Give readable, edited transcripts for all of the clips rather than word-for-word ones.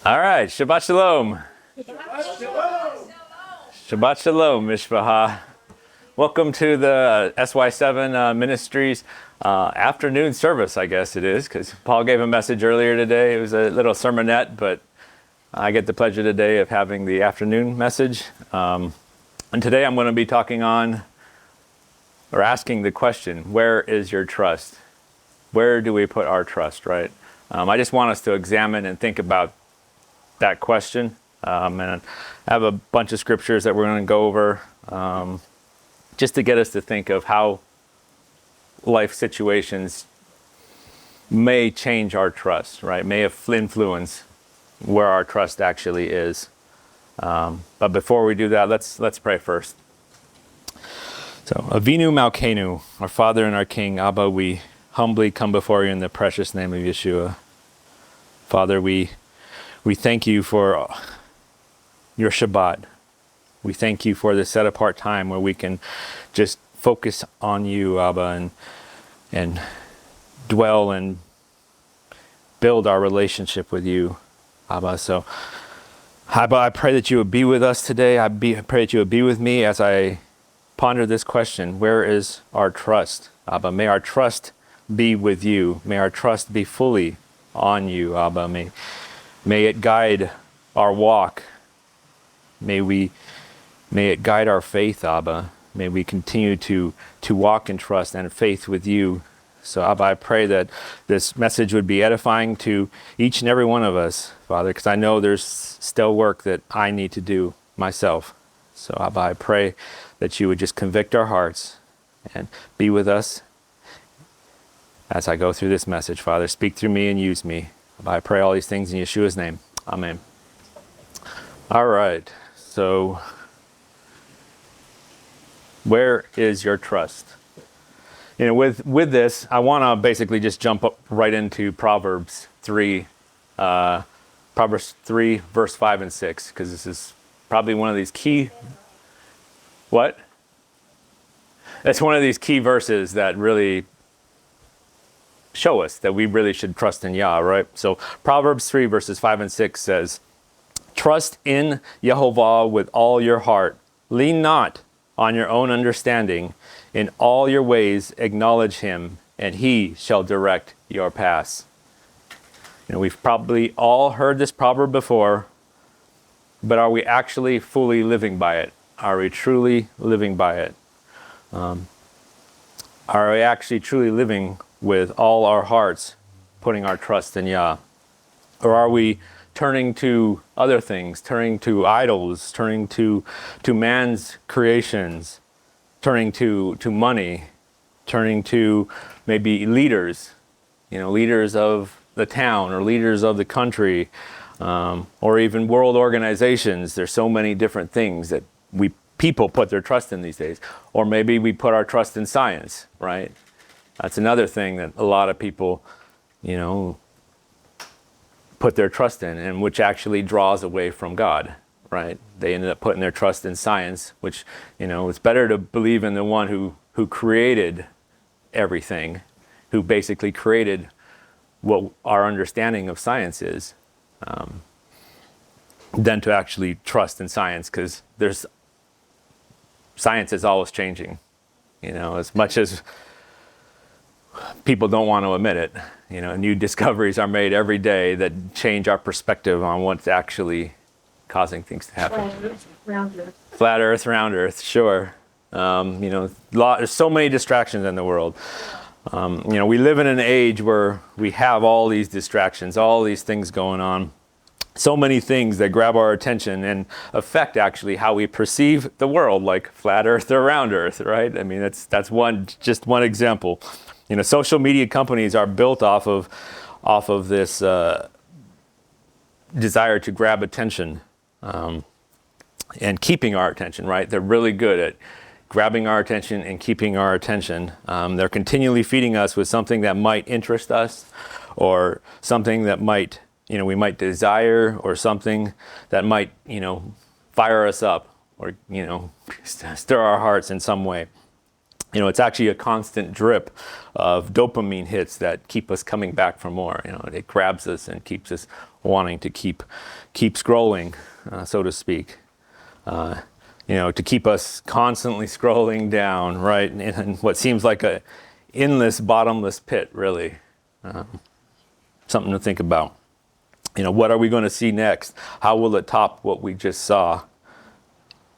All right, Shabbat Shalom. Shabbat Shalom. Shabbat Shalom, Mishpacha. Welcome to the SY7 Ministries afternoon service, I guess it is, because Paul gave a message earlier today. It was a little sermonette, but I get the pleasure today of having the afternoon message. And today I'm going to be talking on, or asking the question, where is your trust? Where do we put our trust, right? I just want us to examine and think about that question. And I have a bunch of scriptures that we're going to go over just to get us to think of how life situations may change our trust, right? May influence where our trust actually is. But before we do that, let's pray first. So, Avinu Malkeinu, our Father and our King, Abba, we humbly come before you in the precious name of Yeshua. Father, we thank you for your Shabbat. We thank you for this set-apart time where we can just focus on you, Abba, and dwell and build our relationship with you, Abba. So, Abba, I pray that you would be with us today. I pray that you would be with me as I ponder this question: where is our trust, Abba? May our trust be with you. May our trust be fully on you, Abba. May it guide our walk. May it guide our faith, Abba. May we continue to walk in trust and faith with you. So, Abba, I pray that this message would be edifying to each and every one of us, Father, because I know there's still work that I need to do myself. So, Abba, I pray that you would just convict our hearts and be with us as I go through this message, Father. Speak through me and use me. Abba, I pray all these things in Yeshua's name. Amen. All right. So, where is your trust? You know, with this, I want to basically just jump up right into Proverbs 3, verse 5 and 6, because this is probably one of these key. What? It's one of these key verses that really show us that we really should trust in Yah, right? So Proverbs 3, verses 5 and 6 says, "Trust in Yehovah with all your heart. Lean not on your own understanding. In all your ways acknowledge him, and he shall direct your paths." You know, we've probably all heard this proverb before, but are we actually fully living by it? Are we truly living by it? Are we actually truly living with all our hearts, putting our trust in Yah? Or are we turning to other things, turning to idols, turning to man's creations, turning to money, turning to maybe leaders, leaders of the town or leaders of the country, or even world organizations? There's so many different things that people put their trust in these days. Or maybe we put our trust in science, right? That's another thing that a lot of people, put their trust in, and which actually draws away from God, right? They ended up putting their trust in science, which, it's better to believe in the one who created everything, who basically created what our understanding of science is, than to actually trust in science, because science is always changing, as much as people don't want to admit it. New discoveries are made every day that change our perspective on what's actually causing things to happen. Flat Earth, round Earth, sure. There's so many distractions in the world. We live in an age where we have all these distractions, all these things going on. So many things that grab our attention and affect actually how we perceive the world, like flat Earth or round Earth, right? I mean, that's just one example. Social media companies are built off of this desire to grab attention and keeping our attention, right? They're really good at grabbing our attention and keeping our attention. They're continually feeding us with something that might interest us, or something that might, we might desire, or something that might, fire us up, or, stir our hearts in some way. It's actually a constant drip of dopamine hits that keep us coming back for more. It grabs us and keeps us wanting to keep scrolling, so to speak. To keep us constantly scrolling down, right, in what seems like a endless, bottomless pit, really. Something to think about. What are we going to see next? How will it top what we just saw?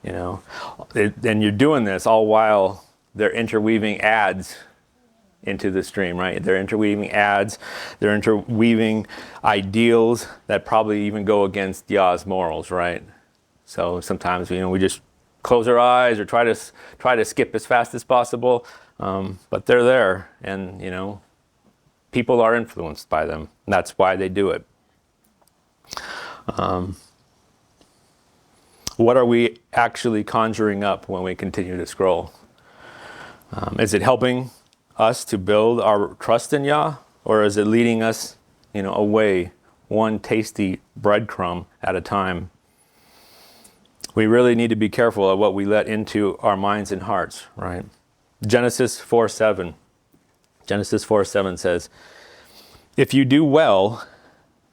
And you're doing this all while they're interweaving ads into the stream, right? They're interweaving ads, they're interweaving ideals that probably even go against Yah's morals, right? So sometimes, we just close our eyes or try to skip as fast as possible, but they're there, and people are influenced by them. That's why they do it. What are we actually conjuring up when we continue to scroll? Is it helping us to build our trust in Yah, or is it leading us, away one tasty breadcrumb at a time? We really need to be careful of what we let into our minds and hearts, right? Genesis 4:7 says, "If you do well,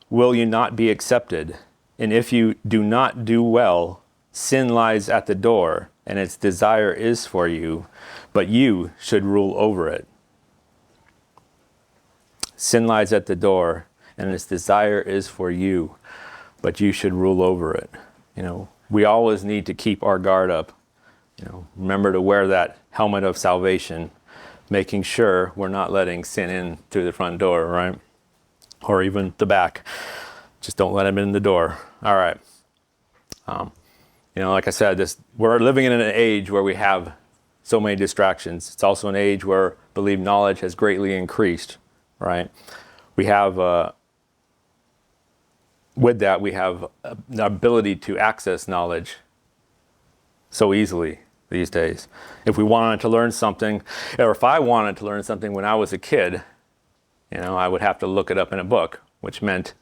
will you not be accepted? And if you do not do well, sin lies at the door, and its desire is for you, but you should rule over it." Sin lies at the door, and its desire is for you, but you should rule over it. We always need to keep our guard up. Remember to wear that helmet of salvation, making sure we're not letting sin in through the front door, right? Or even the back. Just don't let him in the door. All right. Like I said, we're living in an age where we have so many distractions. It's also an age where, I believe, knowledge has greatly increased, right? We have, with that, we have the ability to access knowledge so easily these days. If we wanted to learn something, or if I wanted to learn something when I was a kid, I would have to look it up in a book, which meant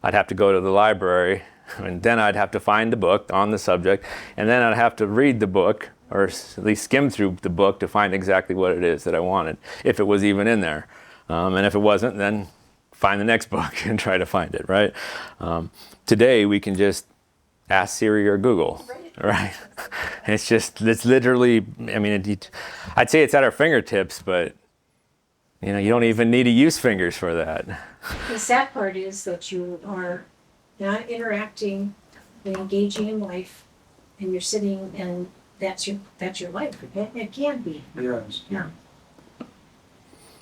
I'd have to go to the library, and then I'd have to find the book on the subject, and then I'd have to read the book, or at least skim through the book to find exactly what it is that I wanted, if it was even in there. And if it wasn't, then find the next book and try to find it, right? Today, we can just ask Siri or Google, right? It's literally, I'd say it's at our fingertips, but you don't even need to use fingers for that. The sad part is that you are not interacting and engaging in life, and you're sitting, and that's your life. It can be. Yes.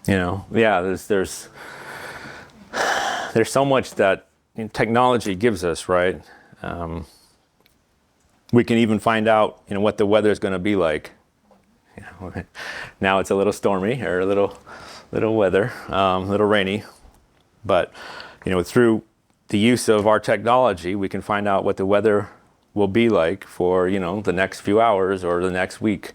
Yeah. There's so much that technology gives us, right? We can even find out, what the weather is going to be like. Now it's a little stormy, or a little weather, a little rainy, but through the use of our technology, we can find out what the weather will be like for the next few hours or the next week,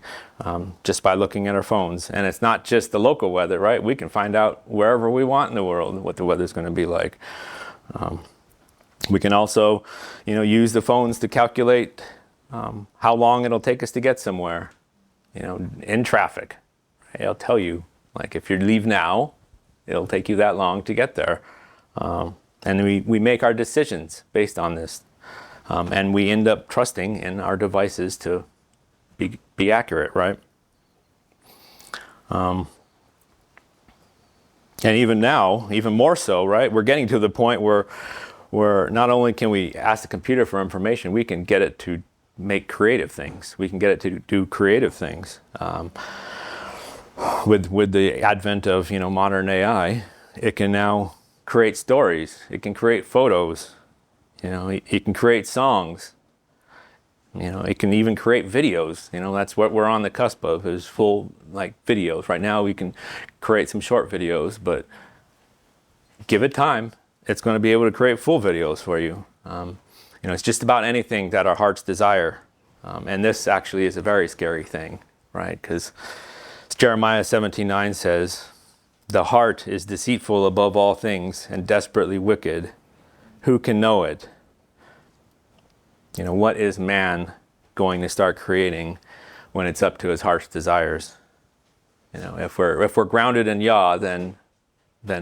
just by looking at our phones. And it's not just the local weather, right? We can find out wherever we want in the world what the weather's going to be like. We can also use the phones to calculate how long it'll take us to get somewhere, in traffic. Right? It'll tell you, like, if you leave now, it'll take you that long to get there. And we make our decisions based on this. And we end up trusting in our devices to be accurate, right? And even now, even more so, right? We're getting to the point where not only can we ask the computer for information, we can get it to make creative things. We can get it to do creative things. With the advent of modern AI, it can now create stories. It can create photos. It can create songs. It can even create videos. That's what we're on the cusp of, is full videos. Right now we can create some short videos, but give it time. It's going to be able to create full videos for you. It's just about anything that our hearts desire. And this actually is a very scary thing, right? Because Jeremiah 17:9 says, "The heart is deceitful above all things and desperately wicked. Who can know it?" What is man going to start creating when it's up to his heart's desires? If we're grounded in Yah, then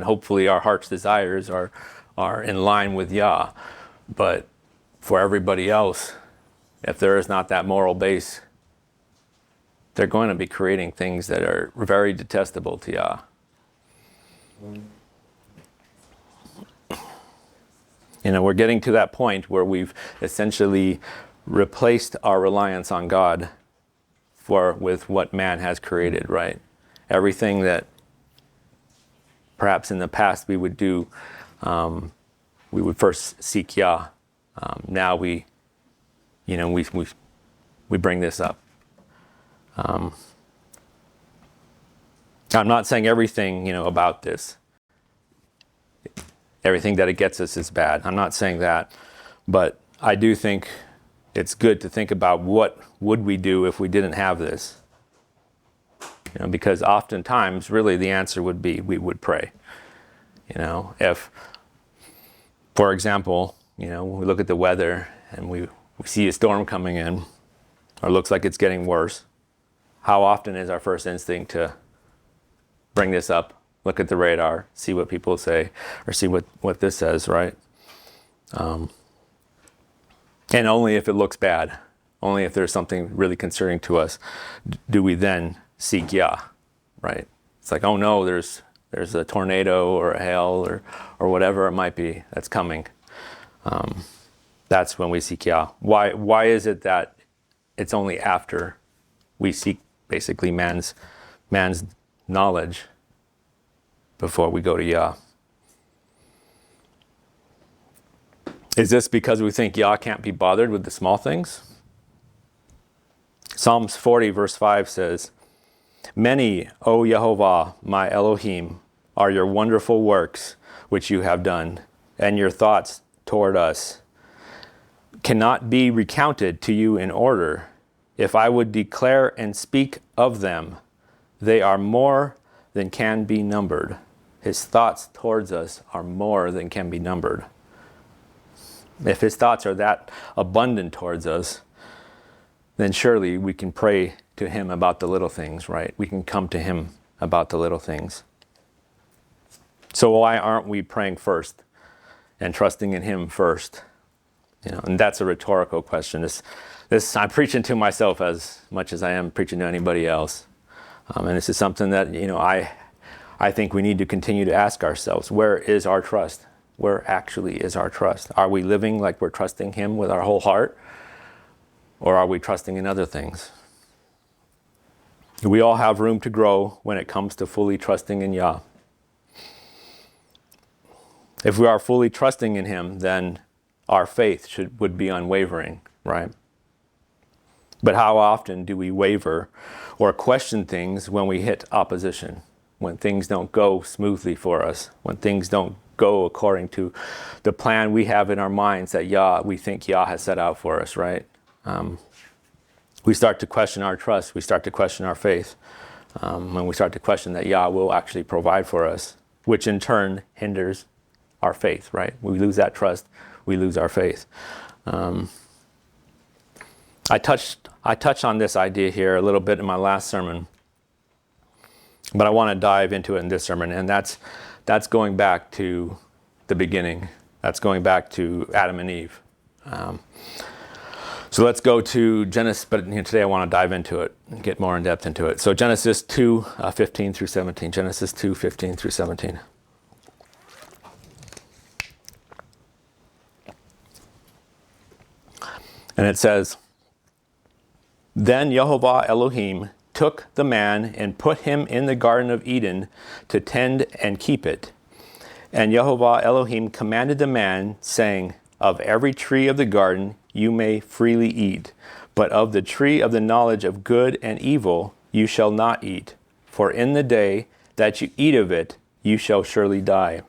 hopefully our heart's desires are are in line with Yah. But for everybody else, if there is not that moral base, they're going to be creating things that are very detestable to Yah. We're getting to that point where we've essentially replaced our reliance on God with what man has created, right? Everything that perhaps in the past we would do, we would first seek Yah. Now we bring this up. I'm not saying everything, about this. Everything that it gets us is bad. I'm not saying that. But I do think it's good to think about what would we do if we didn't have this. Because oftentimes, really, the answer would be we would pray. If, for example, we look at the weather and we see a storm coming in, or looks like it's getting worse, how often is our first instinct to bring this up, look at the radar, see what people say, or see what this says, right? And only if it looks bad, only if there's something really concerning to us, do we then seek Yah, right? It's like, oh no, there's a tornado or a hail or whatever it might be that's coming. That's when we seek Yah. Why is it that it's only after we seek basically man's knowledge before we go to Yah? Is this because we think Yah can't be bothered with the small things? Psalms 40 verse 5 says, "Many, O Yehovah, my Elohim, are your wonderful works which you have done, and your thoughts toward us cannot be recounted to you in order. If I would declare and speak of them, they are more than can be numbered." His thoughts towards us are more than can be numbered. If his thoughts are that abundant towards us, then surely we can pray to him about the little things, right? We can come to him about the little things. So why aren't we praying first and trusting in him first? And that's a rhetorical question. This I'm preaching to myself as much as I am preaching to anybody else. And this is something that, I think we need to continue to ask ourselves, where is our trust? Where actually is our trust? Are we living like we're trusting him with our whole heart? Or are we trusting in other things? We all have room to grow when it comes to fully trusting in Yah. If we are fully trusting in him, then our faith would be unwavering, right? But how often do we waver or question things when we hit opposition? When things don't go smoothly for us, when things don't go according to the plan we have in our minds that we think Yah has set out for us, right? We start to question our trust, we start to question our faith, when we start to question that Yah will actually provide for us, which in turn hinders our faith, right? We lose that trust, we lose our faith. I touched on this idea here a little bit in my last sermon, but I want to dive into it in this sermon, and that's going back to the beginning. That's going back to Adam and Eve. So let's go to Genesis, but today I want to dive into it and get more in depth into it. So Genesis 2, 15 through 17. Genesis 2, 15 through 17. And it says, "Then Yehovah Elohim took the man and put him in the Garden of Eden to tend and keep it. And Yehovah Elohim commanded the man, saying, Of every tree of the garden you may freely eat, but of the tree of the knowledge of good and evil you shall not eat. For in the day that you eat of it, you shall surely die."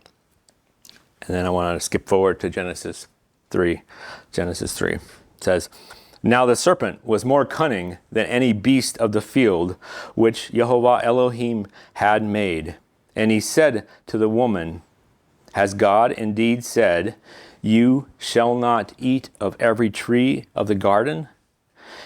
And then I want to skip forward to Genesis 3. Genesis 3. It says, "Now the serpent was more cunning than any beast of the field which Yehovah Elohim had made. And he said to the woman, Has God indeed said, You shall not eat of every tree of the garden?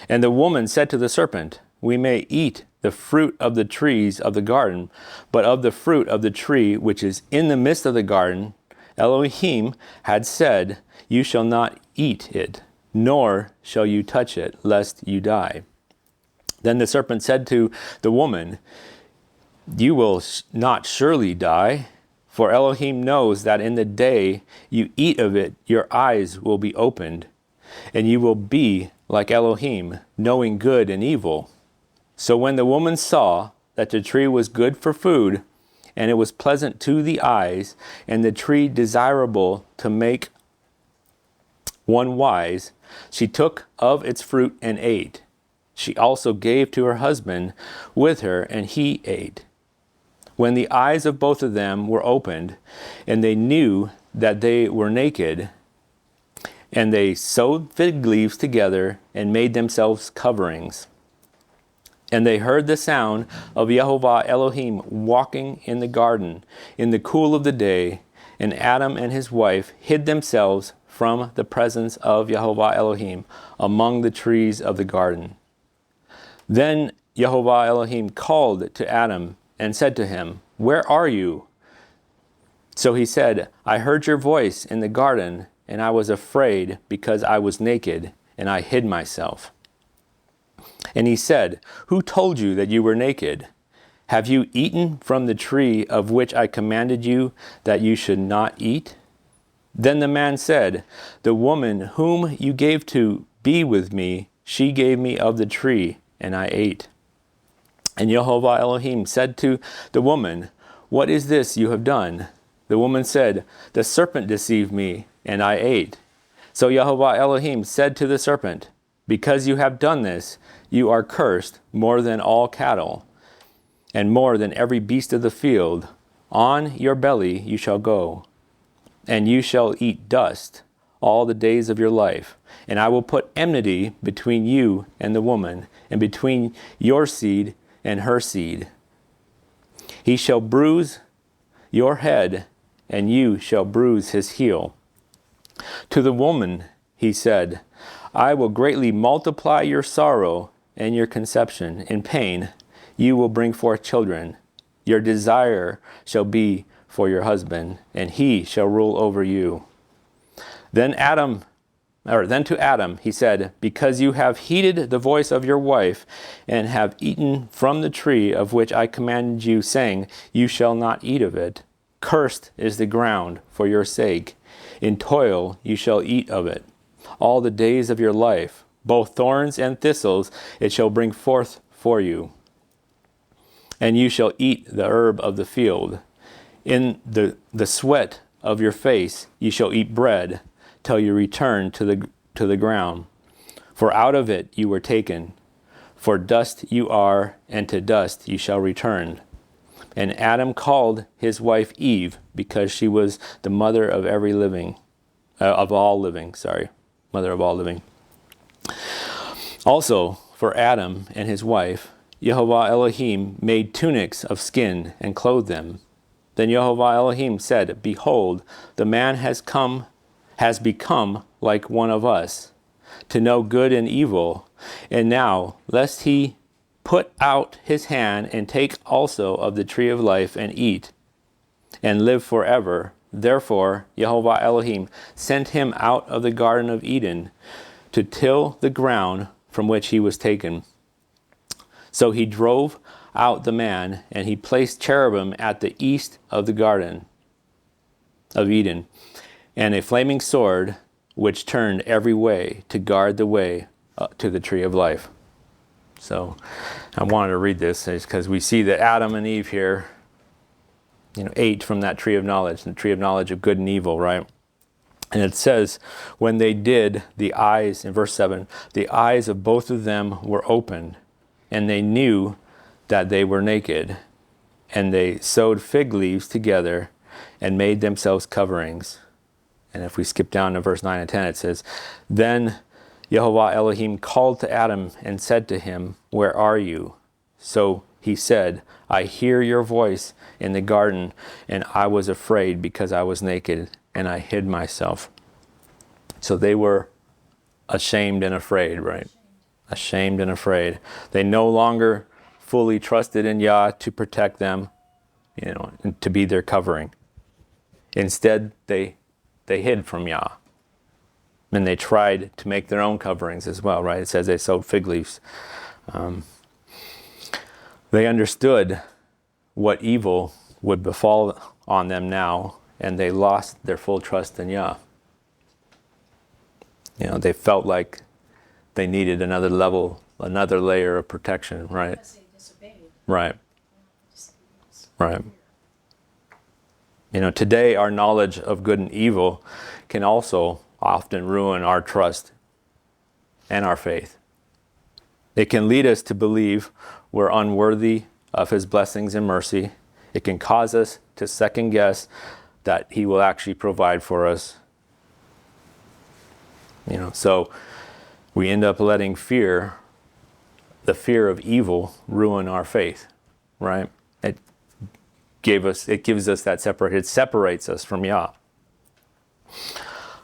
And the woman said to the serpent, We may eat the fruit of the trees of the garden, but of the fruit of the tree which is in the midst of the garden, Elohim had said, "You shall not eat it, nor shall you touch it, lest you die." Then the serpent said to the woman, "You will not surely die, for Elohim knows that in the day you eat of it, your eyes will be opened, and you will be like Elohim, knowing good and evil." So when the woman saw that the tree was good for food, and it was pleasant to the eyes, and the tree desirable to make one wise, she took of its fruit and ate. She also gave to her husband with her, and he ate. When the eyes of both of them were opened, and they knew that they were naked, and they sewed fig leaves together and made themselves coverings. And they heard the sound of Yehovah Elohim walking in the garden in the cool of the day, and Adam and his wife hid themselves from the presence of Yehovah Elohim among the trees of the garden. Then Yehovah Elohim called to Adam and said to him, "Where are you?" So he said, "I heard your voice in the garden, and I was afraid because I was naked, and I hid myself." And he said, "Who told you that you were naked? Have you eaten from the tree of which I commanded you that you should not eat?" Then the man said, "The woman whom you gave to be with me, she gave me of the tree, and I ate." And Yehovah Elohim said to the woman, "What is this you have done?" The woman said, "The serpent deceived me, and I ate." So Yehovah Elohim said to the serpent, "Because you have done this, you are cursed more than all cattle, and more than every beast of the field. On your belly you shall go, and you shall eat dust all the days of your life. And I will put enmity between you and the woman, and between your seed and her seed. He shall bruise your head, and you shall bruise his heel." To the woman he said, "I will greatly multiply your sorrow and your conception. In pain you will bring forth children. Your desire shall be for your husband, and he shall rule over you." Then to Adam he said, "Because you have heeded the voice of your wife, and have eaten from the tree of which I commanded you, saying, 'You shall not eat of it,' cursed is the ground for your sake. In toil you shall eat of it all the days of your life. Both thorns and thistles it shall bring forth for you. And you shall eat the herb of the field. In the sweat of your face you shall eat bread, till you return to the ground. For out of it you were taken. For dust you are, and to dust you shall return." And Adam called his wife Eve, because she was the mother of every living, mother of all living. Also, for Adam and his wife, Yehovah Elohim made tunics of skin and clothed them. Then Yehovah Elohim said, "Behold, the man has become like one of us, to know good and evil. And now, lest he put out his hand and take also of the tree of life and eat, and live forever. Therefore, Yehovah Elohim sent him out of the Garden of Eden to till the ground from which he was taken. So he drove out the man, and he placed cherubim at the east of the Garden of Eden, and a flaming sword which turned every way to guard the way to the tree of life." So I wanted to read this because we see that Adam and Eve here, ate from that tree of knowledge, the tree of knowledge of good and evil, right? And it says, when they did, the eyes, in verse 7, the eyes of both of them were opened, and they knew that they were naked. And they sewed fig leaves together and made themselves coverings. And if we skip down to verse 9 and 10, it says, "Then Yehovah Elohim called to Adam and said to him, 'Where are you?' So he said, 'I hear your voice in the garden, and I was afraid because I was naked, and I hid myself.'" So they were ashamed and afraid, right? Ashamed and afraid. They no longer fully trusted in Yah to protect them, and to be their covering. Instead, they hid from Yah. And they tried to make their own coverings as well, right? It says they sewed fig leaves. They understood what evil would befall on them now, and they lost their full trust in Yah. You know, they felt like they needed another level, another layer of protection, right? Because they disobeyed. Right. Right. You know, today our knowledge of good and evil can also often ruin our trust and our faith. It can lead us to believe we're unworthy of His blessings and mercy. It can cause us to second guess that He will actually provide for us. You know, so we end up letting fear, the fear of evil, ruin our faith, right? It gives us that it separates us from Yah.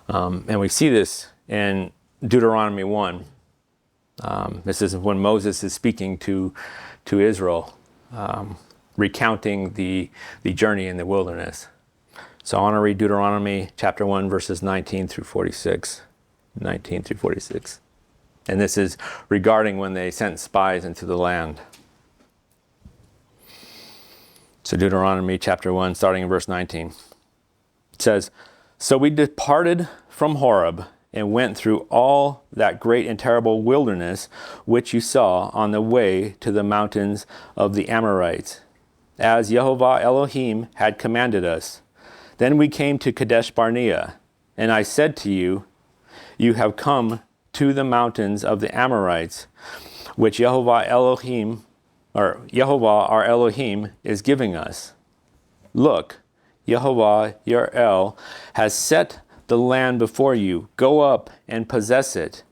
And we see this in Deuteronomy 1. This is when Moses is speaking to Israel, recounting the journey in the wilderness. So I want to read Deuteronomy chapter 1, verses 19 through 46. 19 through 46. And this is regarding when they sent spies into the land. So Deuteronomy chapter 1, starting in verse 19. It says, "So we departed from Horeb and went through all that great and terrible wilderness which you saw on the way to the mountains of the Amorites, as Jehovah Elohim had commanded us. Then we came to Kadesh Barnea, and I said to you, you have come to the mountains of the Amorites, which Jehovah our Elohim is giving us. Look, Jehovah your El has set the land before you. Go up and possess it,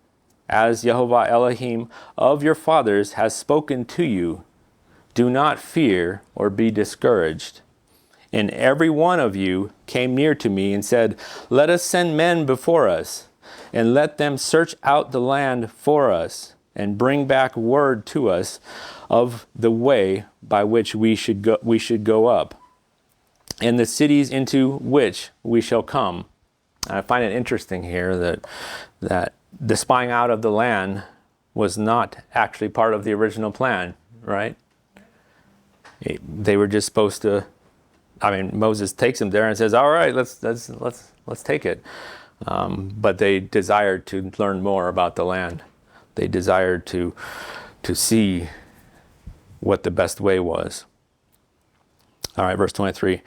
as Jehovah Elohim of your fathers has spoken to you. Do not fear or be discouraged." And every one of you came near to me and said, "Let us send men before us, and let them search out the land for us, and bring back word to us of the way by which we should go up, and the cities into which we shall come." I find it interesting here that the spying out of the land was not actually part of the original plan, right? They were just supposed to. Moses takes them there and says, "All right, let's take it." But they desired to learn more about the land. They desired to see what the best way was. All right, verse 23.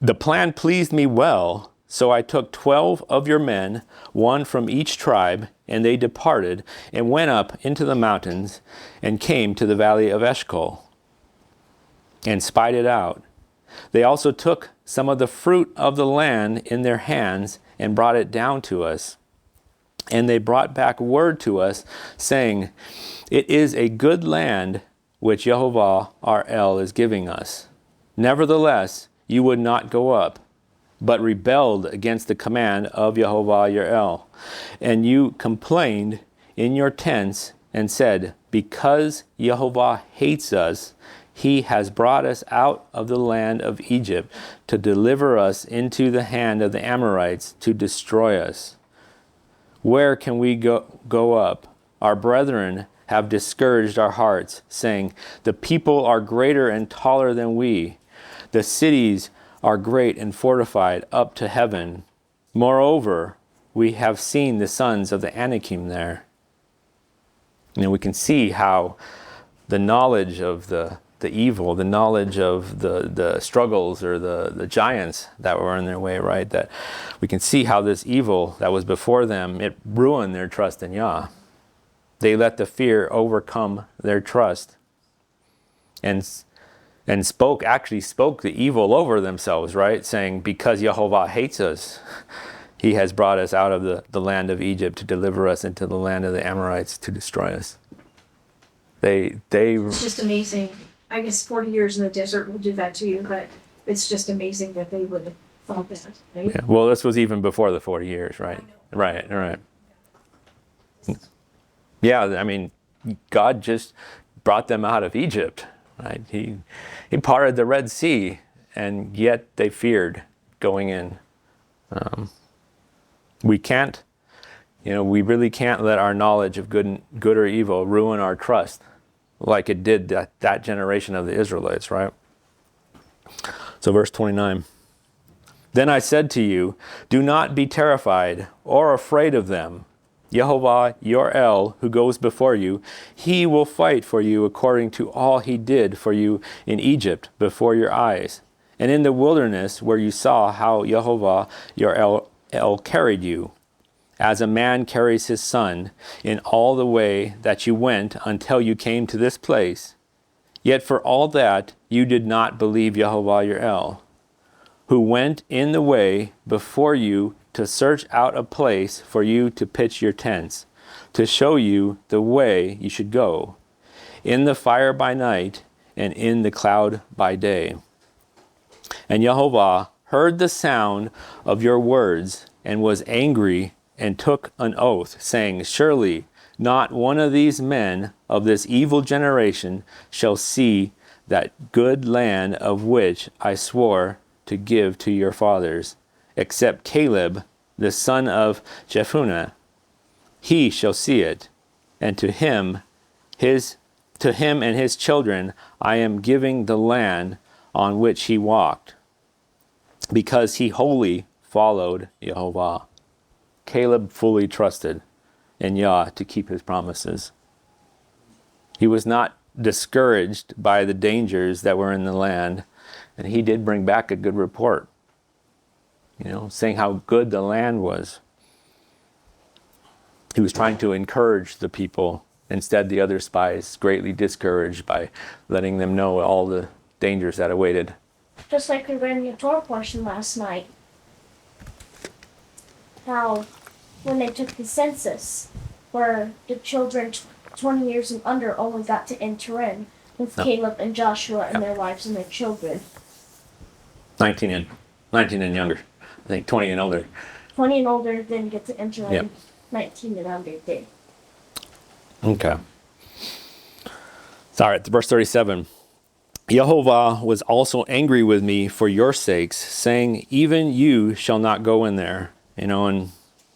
"The plan pleased me well, so I took 12 of your men, one from each tribe, and they departed and went up into the mountains and came to the valley of Eshcol and spied it out. They also took some of the fruit of the land in their hands and brought it down to us. And they brought back word to us, saying, 'It is a good land which Jehovah our El is giving us. Nevertheless, you would not go up, but rebelled against the command of Jehovah your El. And you complained in your tents and said, because Jehovah hates us, He has brought us out of the land of Egypt to deliver us into the hand of the Amorites to destroy us. Where can we go up? Our brethren have discouraged our hearts, saying, the people are greater and taller than we. The cities are great and fortified up to heaven. Moreover, we have seen the sons of the Anakim there." And we can see how the knowledge of the evil, the knowledge of the struggles or the giants that were in their way, right? That we can see how this evil that was before them, it ruined their trust in Yah. They let the fear overcome their trust and spoke the evil over themselves, right? Saying, because Jehovah hates us, He has brought us out of the land of Egypt to deliver us into the land of the Amorites to destroy us. It's just amazing. I guess 40 years in the desert will do that to you, but it's just amazing that they would have thought that, right? Yeah. Well, this was even before the 40 years, right? Right. Yeah, I mean, God just brought them out of Egypt, right? He parted the Red Sea, and yet they feared. going in. We can't, we really can't let our knowledge of good or evil ruin our trust like it did that generation of the Israelites, right? So verse 29. Then I said to you, do not be terrified or afraid of them. Yehovah, your El, who goes before you, he will fight for you according to all he did for you in Egypt before your eyes, and in the wilderness where you saw how Yehovah, your El carried you, as a man carries his son, in all the way that you went until you came to this place. Yet for all that you did not believe Yehovah, your El, who went in the way before you to search out a place for you to pitch your tents, to show you the way you should go, in the fire by night and in the cloud by day. And Yehovah heard the sound of your words and was angry and took an oath, saying, surely not one of these men of this evil generation shall see that good land of which I swore to give to your fathers, except Caleb, the son of Jephunneh. He shall see it, and to him and his children I am giving the land on which he walked, because he wholly followed Yehovah. Caleb fully trusted in Yah to keep his promises. He was not discouraged by the dangers that were in the land, and he did bring back a good report, saying how good the land was. He was trying to encourage the people. Instead, the other spies greatly discouraged by letting them know all the dangers that awaited. Just like we read in your Torah portion last night, how when they took the census, where the children 20 years and under only got to enter in, with Caleb and Joshua and their wives and their children. 19 and younger. I think 20 and older. 20 and older didn't get to enter in. Yep. 19 and under did. Okay. All right, verse 37. Yehovah was also angry with me for your sakes, saying, even you shall not go in there. In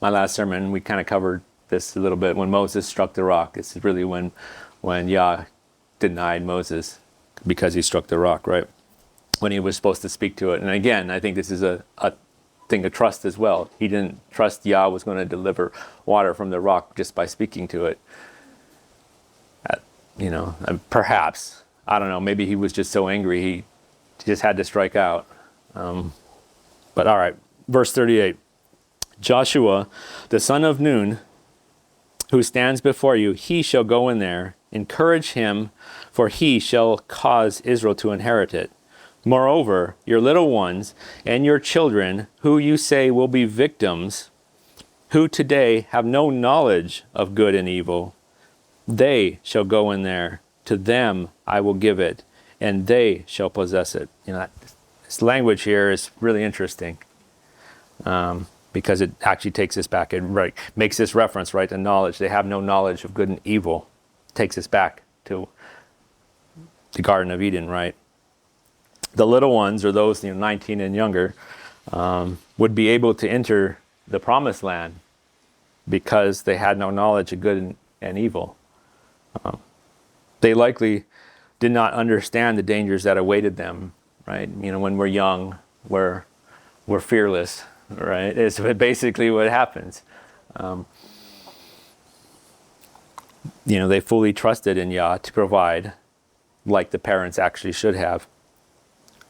my last sermon, we kind of covered this a little bit. When Moses struck the rock, it's really when Yah denied Moses because he struck the rock, right? When he was supposed to speak to it. And again, I think this is a thing of trust as well. He didn't trust Yah was going to deliver water from the rock just by speaking to it. Perhaps, I don't know, maybe he was just so angry he just had to strike out. But all right, verse 38. Joshua, the son of Nun, who stands before you, he shall go in there. Encourage him, for he shall cause Israel to inherit it. Moreover, your little ones and your children, who you say will be victims, who today have no knowledge of good and evil, they shall go in there. To them I will give it, and they shall possess it. This language here is really interesting. Because it actually takes us back. It makes this reference, right, to knowledge. They have no knowledge of good and evil. Takes us back to the Garden of Eden, right? The little ones, or those 19 and younger, would be able to enter the promised land because they had no knowledge of good and evil. They likely did not understand the dangers that awaited them, right? When we're young, we're fearless. Right, it's basically what happens. They fully trusted in Yah to provide, like the parents actually should have.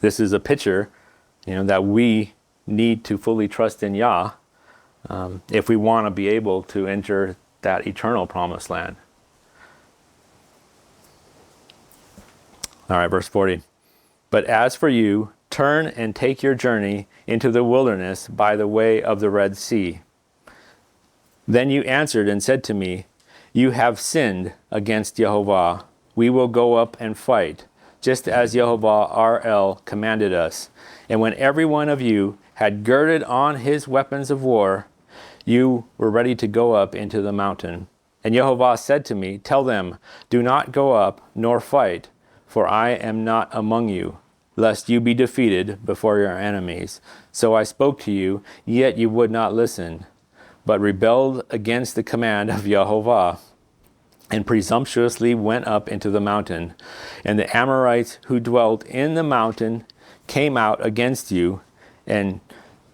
This is a picture, that we need to fully trust in Yah if we want to be able to enter that eternal promised land. All right, verse 40. But as for you, turn and take your journey into the wilderness by the way of the Red Sea. Then you answered and said to me, you have sinned against Yehovah. We will go up and fight, just as Yehovah our El commanded us. And when every one of you had girded on his weapons of war, you were ready to go up into the mountain. And Yehovah said to me, tell them, do not go up nor fight, for I am not among you. lest you be defeated before your enemies. So I spoke to you, yet you would not listen, but rebelled against the command of Jehovah, and presumptuously went up into the mountain. And the Amorites who dwelt in the mountain came out against you, and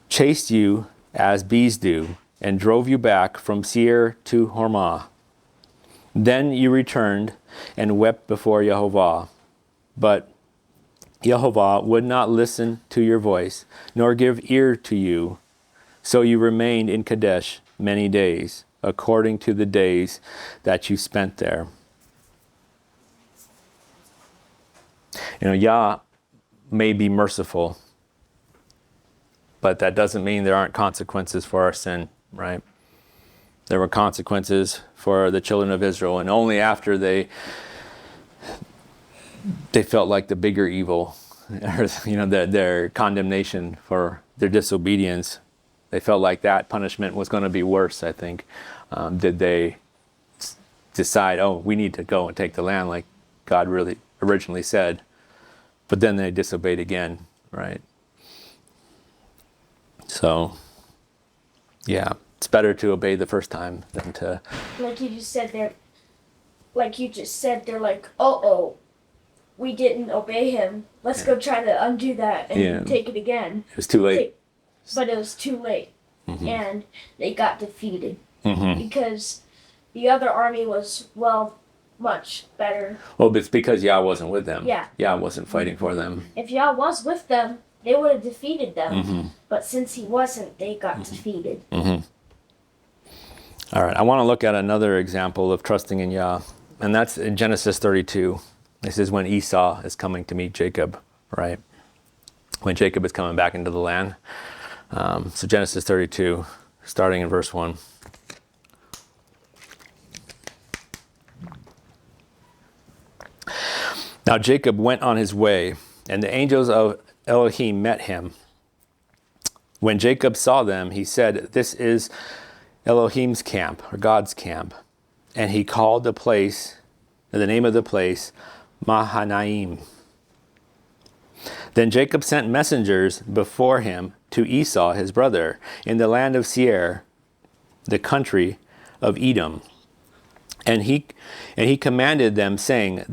chased you as bees do, and drove you back from Seir to Hormah. Then you returned and wept before Jehovah. But Jehovah would not listen to your voice, nor give ear to you. So you remained in Kadesh many days, according to the days that you spent there. Yah may be merciful, but that doesn't mean there aren't consequences for our sin, right? There were consequences for the children of Israel, and only after they felt like the bigger evil, or their condemnation for their disobedience, they felt like that punishment was going to be worse, I think. Did they decide, oh, we need to go and take the land like God really originally said, but then they disobeyed again, right? So, yeah, it's better to obey the first time than to... Like you just said, they're like, uh-oh, we didn't obey him. Let's go try to undo that and take it again. It was too late. But it was too late. Mm-hmm. And they got defeated. Mm-hmm. Because the other army was, much better. Well, it's because Yah wasn't with them. Yeah. Yah wasn't fighting for them. If Yah was with them, they would have defeated them. Mm-hmm. But since he wasn't, they got defeated. Mm-hmm. All right, I want to look at another example of trusting in Yah, and that's in Genesis 32. This is when Esau is coming to meet Jacob, right? When Jacob is coming back into the land. So Genesis 32, starting in verse 1. Now Jacob went on his way, and the angels of Elohim met him. When Jacob saw them, he said, "This is Elohim's camp," or God's camp. And he called the name of the place, Mahanaim. Then Jacob sent messengers before him to Esau his brother in the land of Seir, the country of Edom. And he commanded them, saying,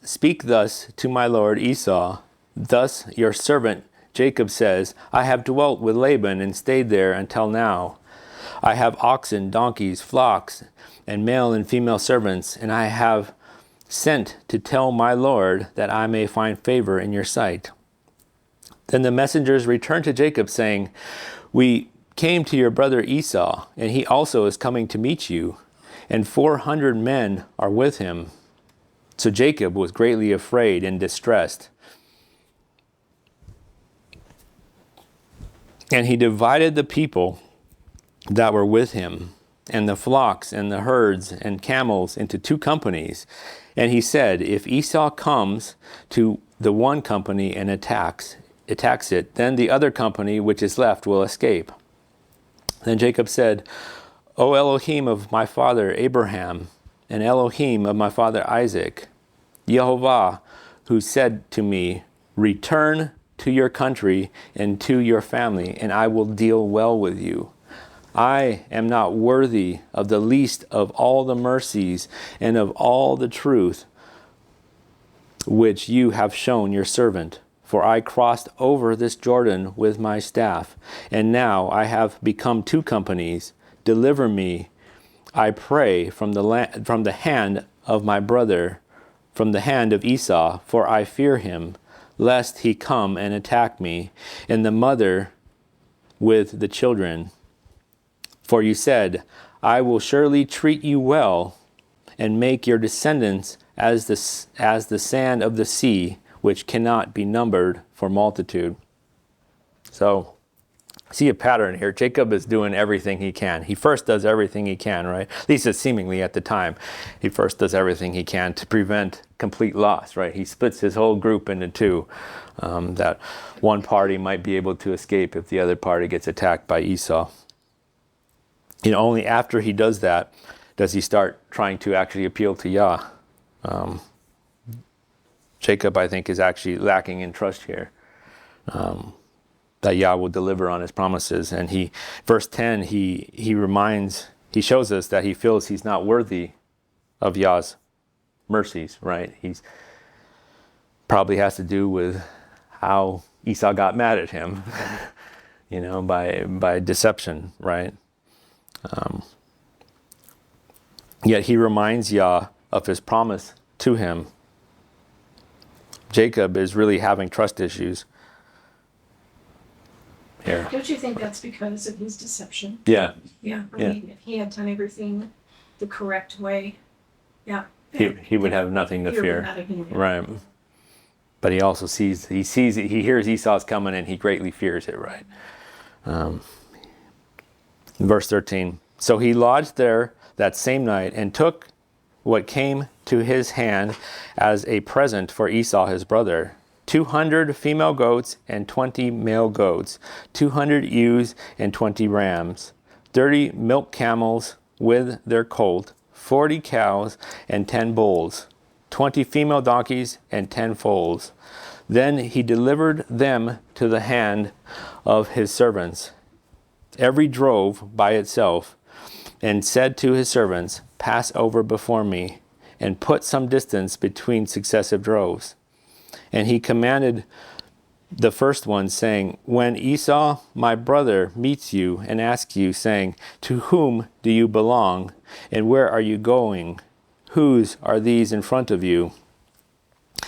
Speak thus to my lord Esau. Thus your servant Jacob says, I have dwelt with Laban and stayed there until now. I have oxen, donkeys, flocks, and male and female servants, and I have sent to tell my lord that I may find favor in your sight. Then the messengers returned to Jacob, saying, We came to your brother Esau, and he also is coming to meet you, and 400 men are with him. So Jacob was greatly afraid and distressed. And he divided the people that were with him, and the flocks and the herds and camels into 2 companies. And he said, If Esau comes to the one company and attacks it, then the other company which is left will escape. Then Jacob said, O Elohim of my father Abraham, and Elohim of my father Isaac, Yehovah, who said to me, Return to your country and to your family, and I will deal well with you. I am not worthy of the least of all the mercies and of all the truth which you have shown your servant. For I crossed over this Jordan with my staff, and now I have become 2 companies. Deliver me, I pray, from the hand of my brother, from the hand of Esau, for I fear him, lest he come and attack me, and the mother with the children. For you said, I will surely treat you well, and make your descendants as the sand of the sea, which cannot be numbered for multitude. So, see a pattern here. Jacob is doing everything he can. He first does everything he can, right? At least seemingly at the time. He first does everything he can to prevent complete loss, right? He splits his whole group into 2. That one party might be able to escape if the other party gets attacked by Esau. Only after he does that does he start trying to actually appeal to Yah. Jacob, I think, is actually lacking in trust here. That Yah will deliver on his promises. And verse 10, he shows us that he feels he's not worthy of Yah's mercies, right? He's probably has to do with how Esau got mad at him, by deception, right? Yet he reminds Yah of his promise to him. Jacob is really having trust issues here. Don't you think that's because of his deception? Yeah. Yeah. I mean, if he had done everything the correct way, yeah. He would have nothing to fear. Right. But he also he hears Esau's coming and he greatly fears it, right? Verse 13. So he lodged there that same night and took what came to his hand as a present for Esau his brother, 200 female goats and 20 male goats, 200 ewes and 20 rams, 30 milk camels with their colt, 40 cows and 10 bulls, 20 female donkeys and 10 foals. Then he delivered them to the hand of his servants, every drove by itself, and said to his servants, pass over before me, and put some distance between successive droves. And he commanded the first one, saying, when Esau, my brother, meets you and asks you, saying, to whom do you belong, and where are you going? Whose are these in front of you?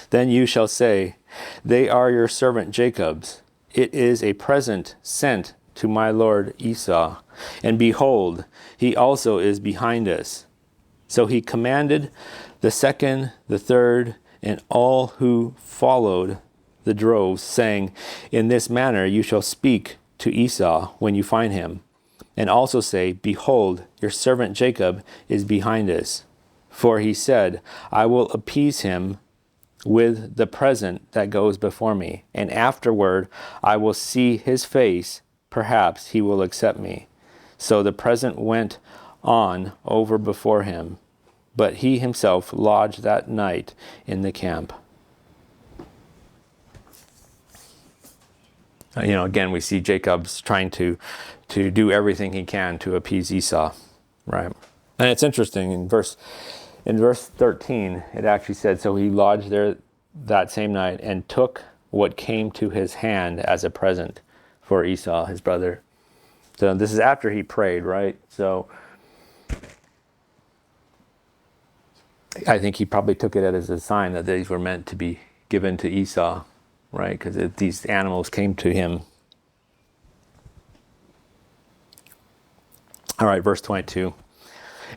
Then you shall say, they are your servant Jacob's. It is a present sent to my lord Esau. And behold, he also is behind us. So he commanded the second, the third, and all who followed the droves, saying, in this manner you shall speak to Esau when you find him. And also say, behold, your servant Jacob is behind us. For he said, I will appease him with the present that goes before me, and afterward I will see his face, perhaps he will accept me. So the present went on over before him, but he himself lodged that night in the camp. Again, we see Jacob's trying to do everything he can to appease Esau, right? And it's interesting, in verse 13, it actually said, so he lodged there that same night and took what came to his hand as a present for Esau, his brother. So this is after he prayed, right? So I think he probably took it as a sign that these were meant to be given to Esau, right? Because these animals came to him. All right, verse 22.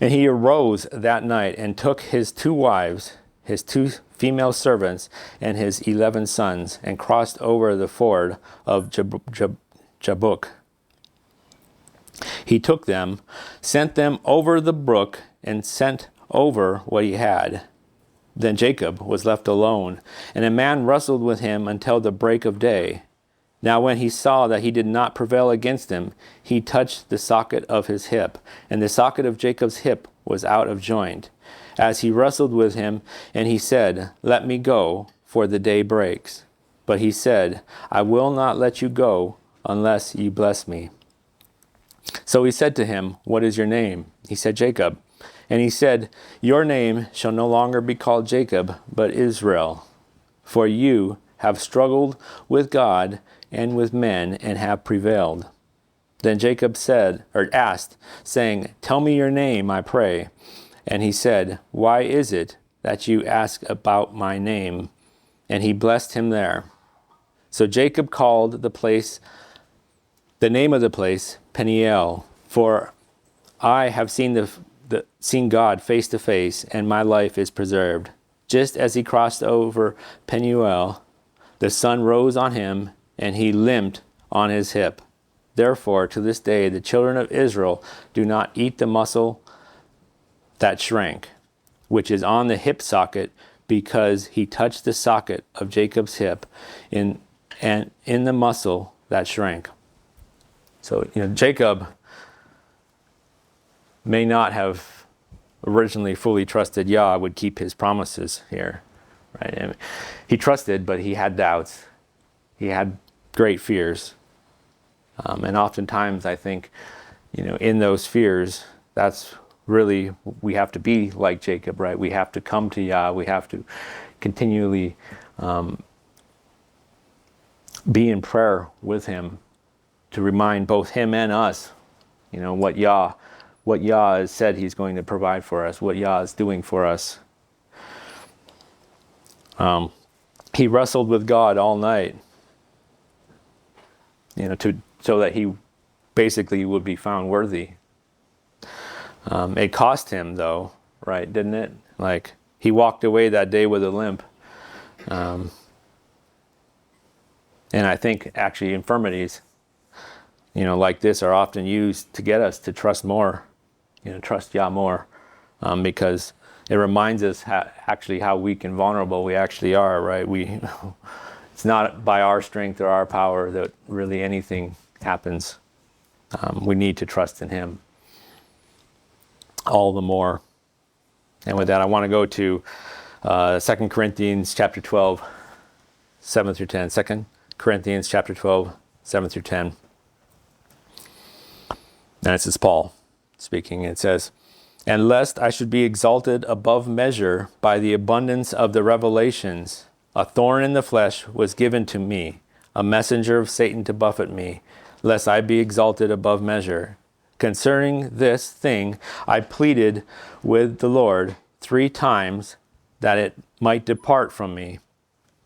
And he arose that night and took his 2 wives, his 2 female servants, and his 11 sons, and crossed over the ford of Jabbok. He took them, sent them over the brook, and sent over what he had. Then Jacob was left alone, and a man wrestled with him until the break of day. Now when he saw that he did not prevail against him, he touched the socket of his hip, and the socket of Jacob's hip was out of joint, as he wrestled with him, and he said, let me go, for the day breaks. But he said, I will not let you go unless you bless me. So he said to him, what is your name? He said, Jacob. And he said, your name shall no longer be called Jacob, but Israel, for you have struggled with God and with men and have prevailed. Then Jacob asked, saying, tell me your name, I pray. And he said, why is it that you ask about my name? And he blessed him there. So Jacob called the name of the place Peniel, for I have seen seen God face to face, and my life is preserved. Just as he crossed over Peniel, the sun rose on him, and he limped on his hip. Therefore, to this day, the children of Israel do not eat the muscle that shrank, which is on the hip socket, because he touched the socket of Jacob's hip in the muscle that shrank. So, Jacob may not have originally fully trusted Yah would keep his promises here, right? And he trusted, but he had doubts. He had great fears. And oftentimes I think, in those fears, that's really, we have to be like Jacob, right? We have to come to Yah. We have to continually be in prayer with him to remind both him and us, what Yah has said he's going to provide for us, what Yah is doing for us. He wrestled with God all night, so that he basically would be found worthy. It cost him though, right? Didn't it? Like, he walked away that day with a limp. And I think actually infirmities, like this are often used to get us to trust more, trust Yah more, because it reminds us how weak and vulnerable we actually are, right? It's not by our strength or our power that really anything happens. We need to trust in him all the more. And with that, I want to go to 2 Corinthians chapter 12, 7 through 10. 2 Corinthians chapter 12, 7 through 10. And this is Paul speaking. It says, "And lest I should be exalted above measure by the abundance of the revelations, a thorn in the flesh was given to me, a messenger of Satan to buffet me, lest I be exalted above measure. Concerning this thing I pleaded with the Lord 3 times that it might depart from me.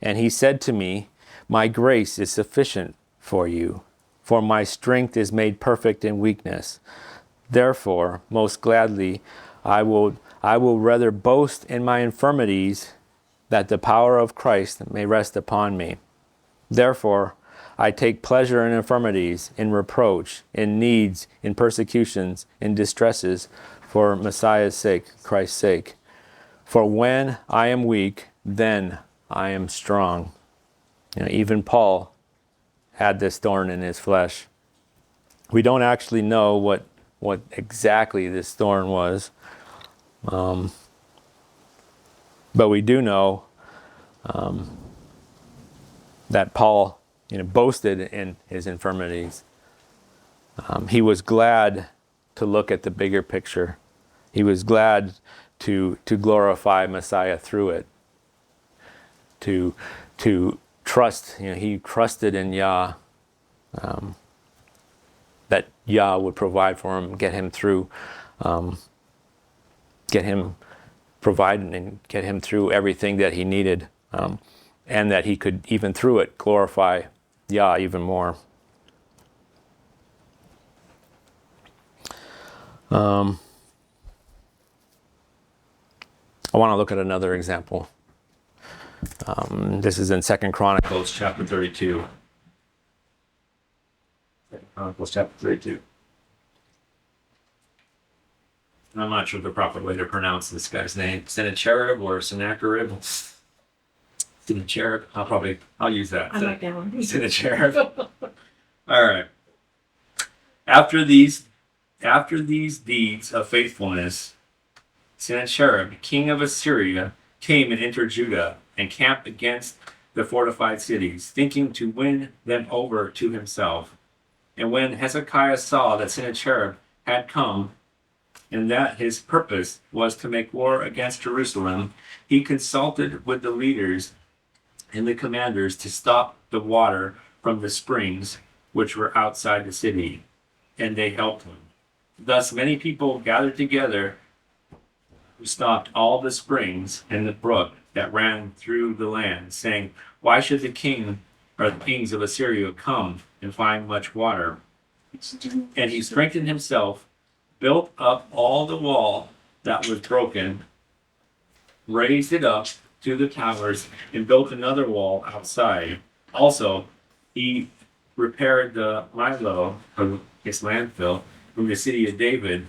And he said to me, my grace is sufficient for you, for my strength is made perfect in weakness. Therefore, most gladly, I will rather boast in my infirmities, that the power of Christ may rest upon me. Therefore, I take pleasure in infirmities, in reproach, in needs, in persecutions, in distresses, for Messiah's sake, Christ's sake. For when I am weak, then I am strong." Even Paul had this thorn in his flesh. We don't actually know what exactly this thorn was, but we do know that Paul, boasted in his infirmities. He was glad to look at the bigger picture. He was glad to glorify Messiah through it. To trust, he trusted in Yah, that Yah would provide for him, get him through, provide and get him through everything that he needed, and that he could even through it glorify Yah even more. I want to look at another example. This is in 2 Chronicles chapter 32. 2 Chronicles chapter 32. And I'm not sure the proper way to pronounce this guy's name. Sennacherib or Sennacherib? Sennacherib. I'll use that. I like that one. Sennacherib. All right. After these deeds of faithfulness, Sennacherib, king of Assyria, came and entered Judah and camped against the fortified cities, thinking to win them over to himself. And when Hezekiah saw that Sennacherib had come, and that his purpose was to make war against Jerusalem, he consulted with the leaders and the commanders to stop the water from the springs which were outside the city, and they helped him. Thus many people gathered together who stopped all the springs and the brook that ran through the land, saying, why should the king or the kings of Assyria come and find much water? And he strengthened himself, built up all the wall that was broken, raised it up to the towers, and built another wall outside. Also, he repaired the Milo, or his landfill, from the city of David,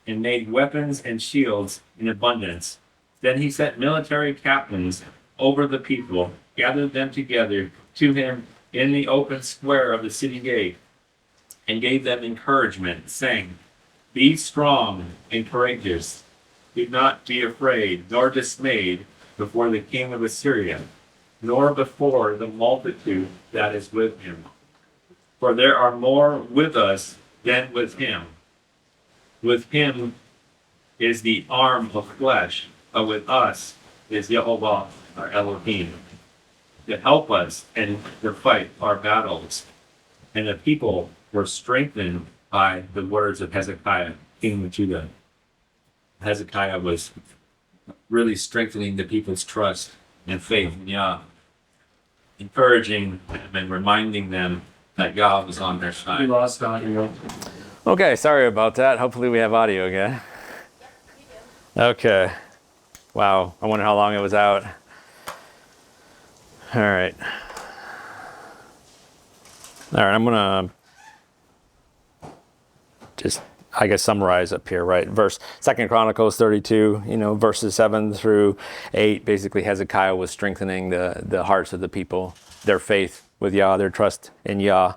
and made weapons and shields in abundance. Then he set military captains over the people, gathered them together to him in the open square of the city gate, and gave them encouragement, saying, be strong and courageous. Do not be afraid nor dismayed before the king of Assyria, nor before the multitude that is with him. For there are more with us than with him. With him is the arm of flesh, but with us is Jehovah our Elohim, to help us and to fight our battles. And the people were strengthened by the words of Hezekiah, king of Judah. Hezekiah was really strengthening the people's trust and faith in Yah, encouraging them and reminding them that God was on their side. We lost audio. Okay, sorry about that. Hopefully we have audio again. Okay. Wow, I wonder how long it was out. All right. I'm gonna just, I guess, summarize up here, right? Second Chronicles 32, verses 7 through 8. Basically, Hezekiah was strengthening the hearts of the people, their faith with Yah, their trust in Yah,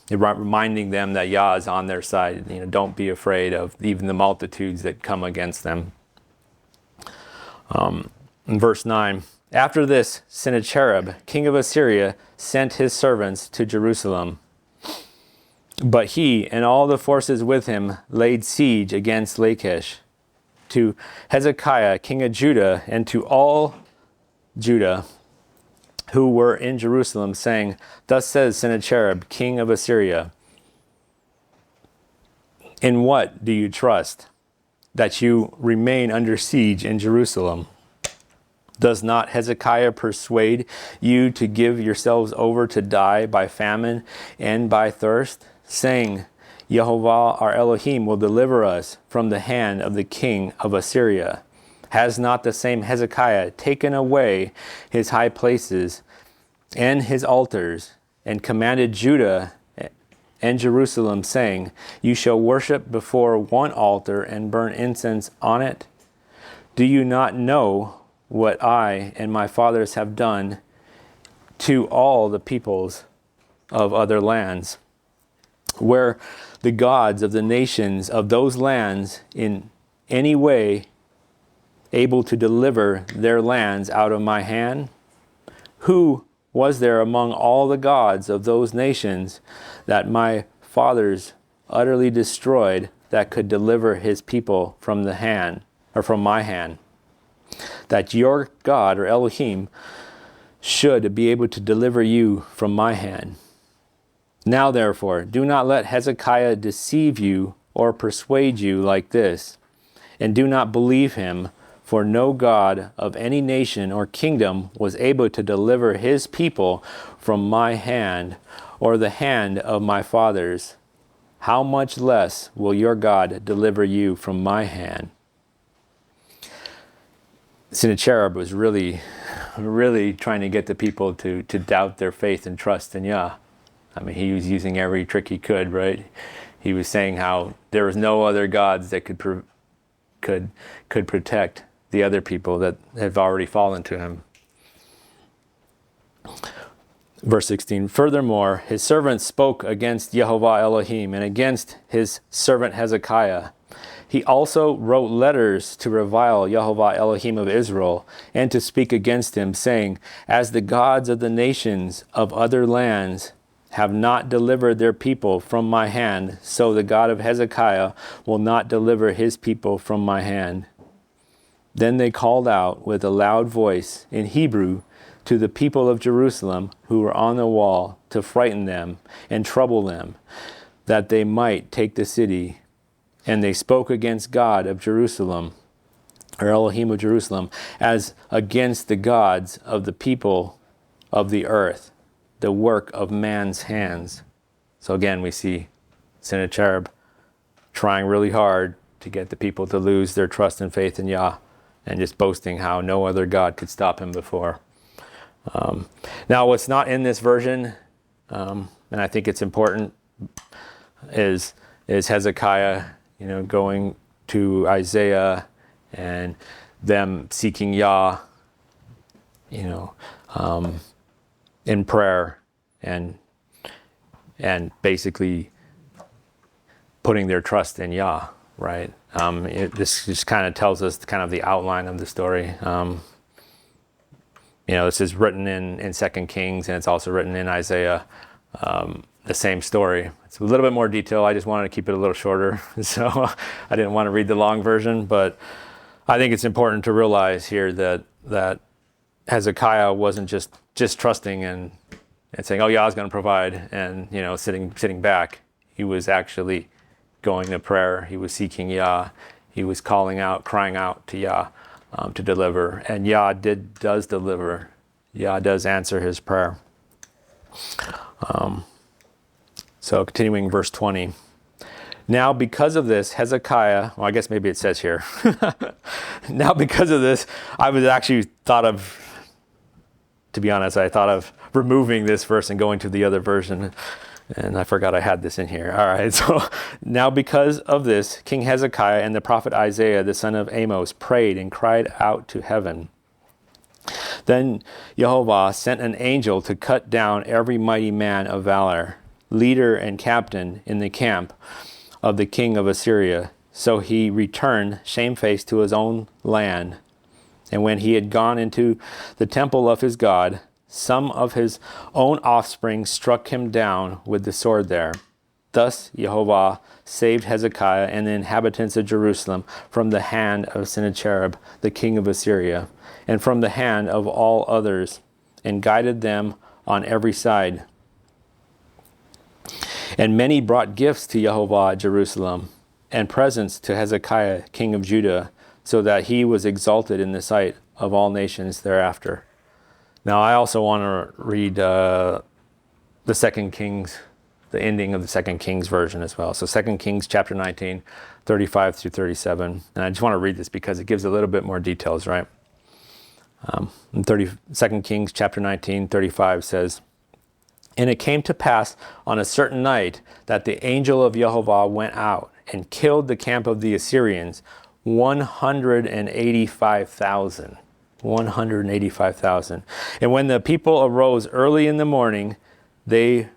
reminding them that Yah is on their side. Don't be afraid of even the multitudes that come against them. In verse 9, after this, Sennacherib, king of Assyria, sent his servants to Jerusalem. But he and all the forces with him laid siege against Lachish, to Hezekiah, king of Judah, and to all Judah who were in Jerusalem, saying, thus says Sennacherib, king of Assyria, in what do you trust, that you remain under siege in Jerusalem? Does not Hezekiah persuade you to give yourselves over to die by famine and by thirst, saying, Jehovah our Elohim will deliver us from the hand of the king of Assyria? Has not the same Hezekiah taken away his high places and his altars, and commanded Judah and Jerusalem, saying, you shall worship before one altar and burn incense on it? Do you not know what I and my fathers have done to all the peoples of other lands, where the gods of the nations of those lands in any way able to deliver their lands out of my hand? Who was there among all the gods of those nations that my fathers utterly destroyed that could deliver his people from the hand, or from my hand? That your God, or Elohim, should be able to deliver you from my hand. Now therefore, do not let Hezekiah deceive you or persuade you like this, and do not believe him, for no God of any nation or kingdom was able to deliver his people from my hand or the hand of my fathers. How much less will your God deliver you from my hand? Sennacherib was really trying to get the people to doubt their faith and trust in Yah. I mean, he was using every trick he could, right? He was saying how there was no other gods that could protect the other people that have already fallen to him. Verse 16, furthermore, his servants spoke against Jehovah Elohim and against his servant Hezekiah. He also wrote letters to revile Jehovah Elohim of Israel and to speak against him, saying, as the gods of the nations of other lands have not delivered their people from my hand, so the God of Hezekiah will not deliver his people from my hand. Then they called out with a loud voice in Hebrew to the people of Jerusalem who were on the wall to frighten them and trouble them, that they might take the city. And they spoke against God of Jerusalem, or Elohim of Jerusalem, as against the gods of the people of the earth, the work of man's hands. So again, we see Sennacherib trying really hard to get the people to lose their trust and faith in Yah, and just boasting how no other God could stop him before. Now, what's not in this version, and I think it's important, is Hezekiah, going to Isaiah and them seeking Yah, in prayer and basically putting their trust in Yah, right? This just kind of tells us kind of the outline of the story. this is written in 2 Kings, and it's also written in Isaiah, the same story. It's a little bit more detail. I just wanted to keep it a little shorter, so I didn't want to read the long version. But I think it's important to realize here that Hezekiah wasn't just trusting and saying, "Oh, Yah's going to provide," and sitting back. He was actually going to prayer. He was seeking Yah. He was calling out, crying out to Yah to deliver, and Yah does deliver. Yah does answer his prayer. So continuing verse 20. Now because of this, Hezekiah, well, I guess maybe it says here. Now because of this, I was actually to be honest, I thought of removing this verse and going to the other version. And I forgot I had this in here. All right, so now because of this, King Hezekiah and the prophet Isaiah, the son of Amos, prayed and cried out to heaven. Then Jehovah sent an angel to cut down every mighty man of valor, leader and captain in the camp of the king of Assyria. So he returned shamefaced to his own land. And when he had gone into the temple of his God, some of his own offspring struck him down with the sword there. Thus Jehovah saved Hezekiah and the inhabitants of Jerusalem from the hand of Sennacherib, the king of Assyria, and from the hand of all others, and guided them on every side. And many brought gifts to Jehovah at Jerusalem, and presents to Hezekiah, king of Judah, so that he was exalted in the sight of all nations thereafter. Now I also want to read the 2 Kings, the ending of the 2 Kings version as well. So 2 Kings chapter 19, 35 through 37. And I just want to read this because it gives a little bit more details, right? 2 Kings chapter 19, 35 says, "And it came to pass on a certain night that the angel of Jehovah went out and killed the camp of the Assyrians, 185,000. 185,000. And when the people arose early in the morning, there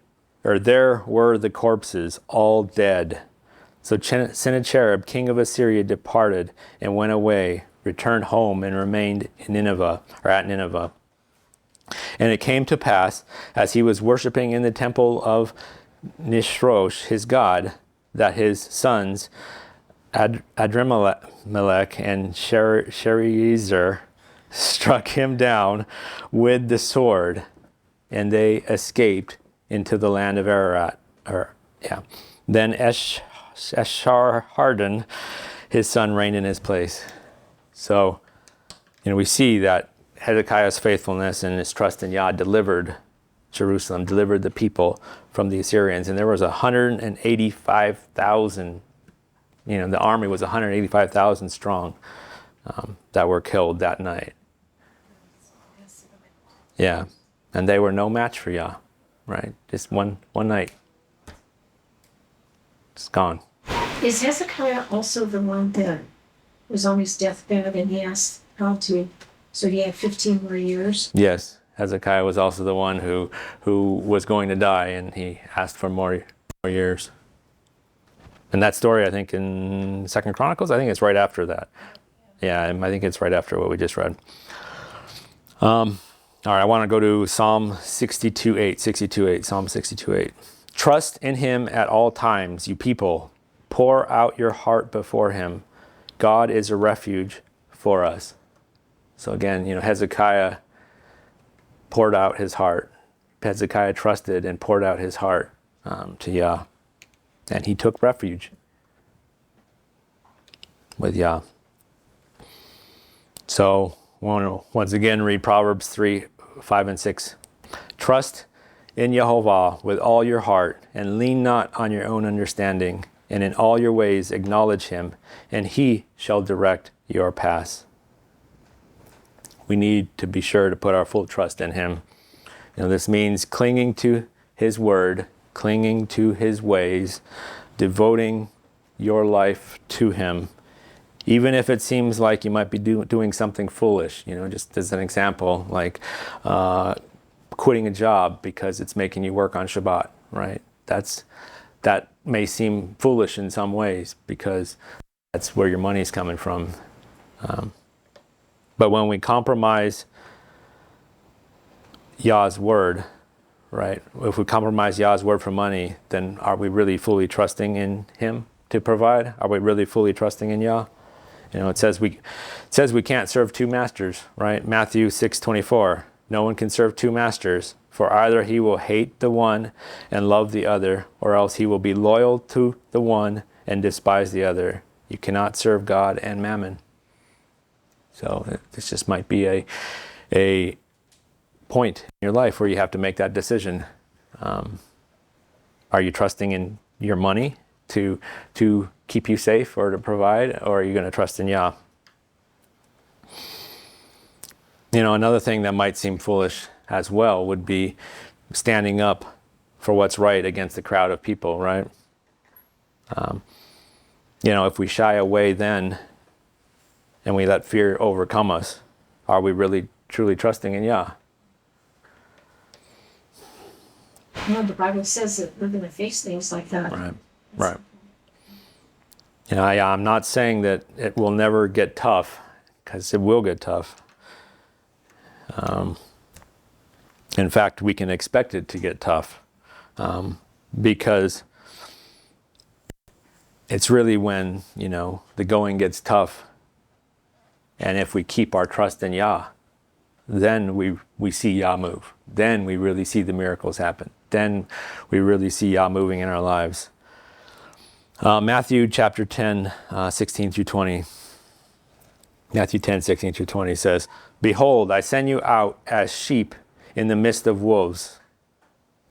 were the corpses, all dead. So Sennacherib, king of Assyria, departed and went away, returned home, and remained in Nineveh, or at Nineveh. And it came to pass, as he was worshipping in the temple of Nishrosh, his god, that his sons Adremelech and Sharezer struck him down with the sword, and they escaped into the land of Ararat. Then Esarhaddon, his son, reigned in his place." So, we see that Hezekiah's faithfulness and his trust in Yah delivered Jerusalem, delivered the people from the Assyrians. And there was 185,000, the army was 185,000 strong that were killed that night. Yeah, and they were no match for Yah, right? Just one night. It's gone. Is Hezekiah also the one that was on his deathbed and he asked how to, so he had 15 more years? Yes, Hezekiah was also the one who was going to die, and he asked for more years. And that story, I think, in 2 Chronicles, I think it's right after that. Yeah, I think it's right after what we just read. All right, I want to go to Psalm 62:8, Psalm 62:8. "Trust in him at all times, you people. Pour out your heart before him. God is a refuge for us." So again, Hezekiah poured out his heart. Hezekiah trusted and poured out his heart to Yah. And he took refuge with Yah. So I want to once again read Proverbs 3, 5 and 6. "Trust in Jehovah with all your heart, and lean not on your own understanding, and in all your ways acknowledge him, and he shall direct your paths." We need to be sure to put our full trust in him. This means clinging to his word, clinging to his ways, devoting your life to him, even if it seems like you might be doing something foolish. Just as an example, like quitting a job because it's making you work on Shabbat, right? That may seem foolish in some ways because that's where your money's coming from. But when we compromise Yah's word, right? If we compromise Yah's word for money, then are we really fully trusting in him to provide? Are we really fully trusting in Yah? You know, it says we can't serve two masters, right? Matthew 6:24. No one can serve two masters, for either he will hate the one and love the other, or else he will be loyal to the one and despise the other. You cannot serve God and mammon. So this just might be a point in your life where you have to make that decision. Are you trusting in your money to keep you safe or to provide, or are you going to trust in Yah? You know, another thing that might seem foolish as well would be standing up for what's right against a crowd of people, right? You know, if we shy away then and we let fear overcome us, are we really truly trusting in Yah? You know, the Bible says that we're going to face things like that. Right. You know, I'm not saying that it will never get tough, because it will get tough. In fact, we can expect it to get tough, because it's really when, you know, the going gets tough, and if we keep our trust in Yah, then we see Yah move. Then we really see the miracles happen. Then we really see Yah moving in our lives. Matthew chapter 10, 16 through 20. Matthew 10, 16 through 20 says, "Behold, I send you out as sheep in the midst of wolves.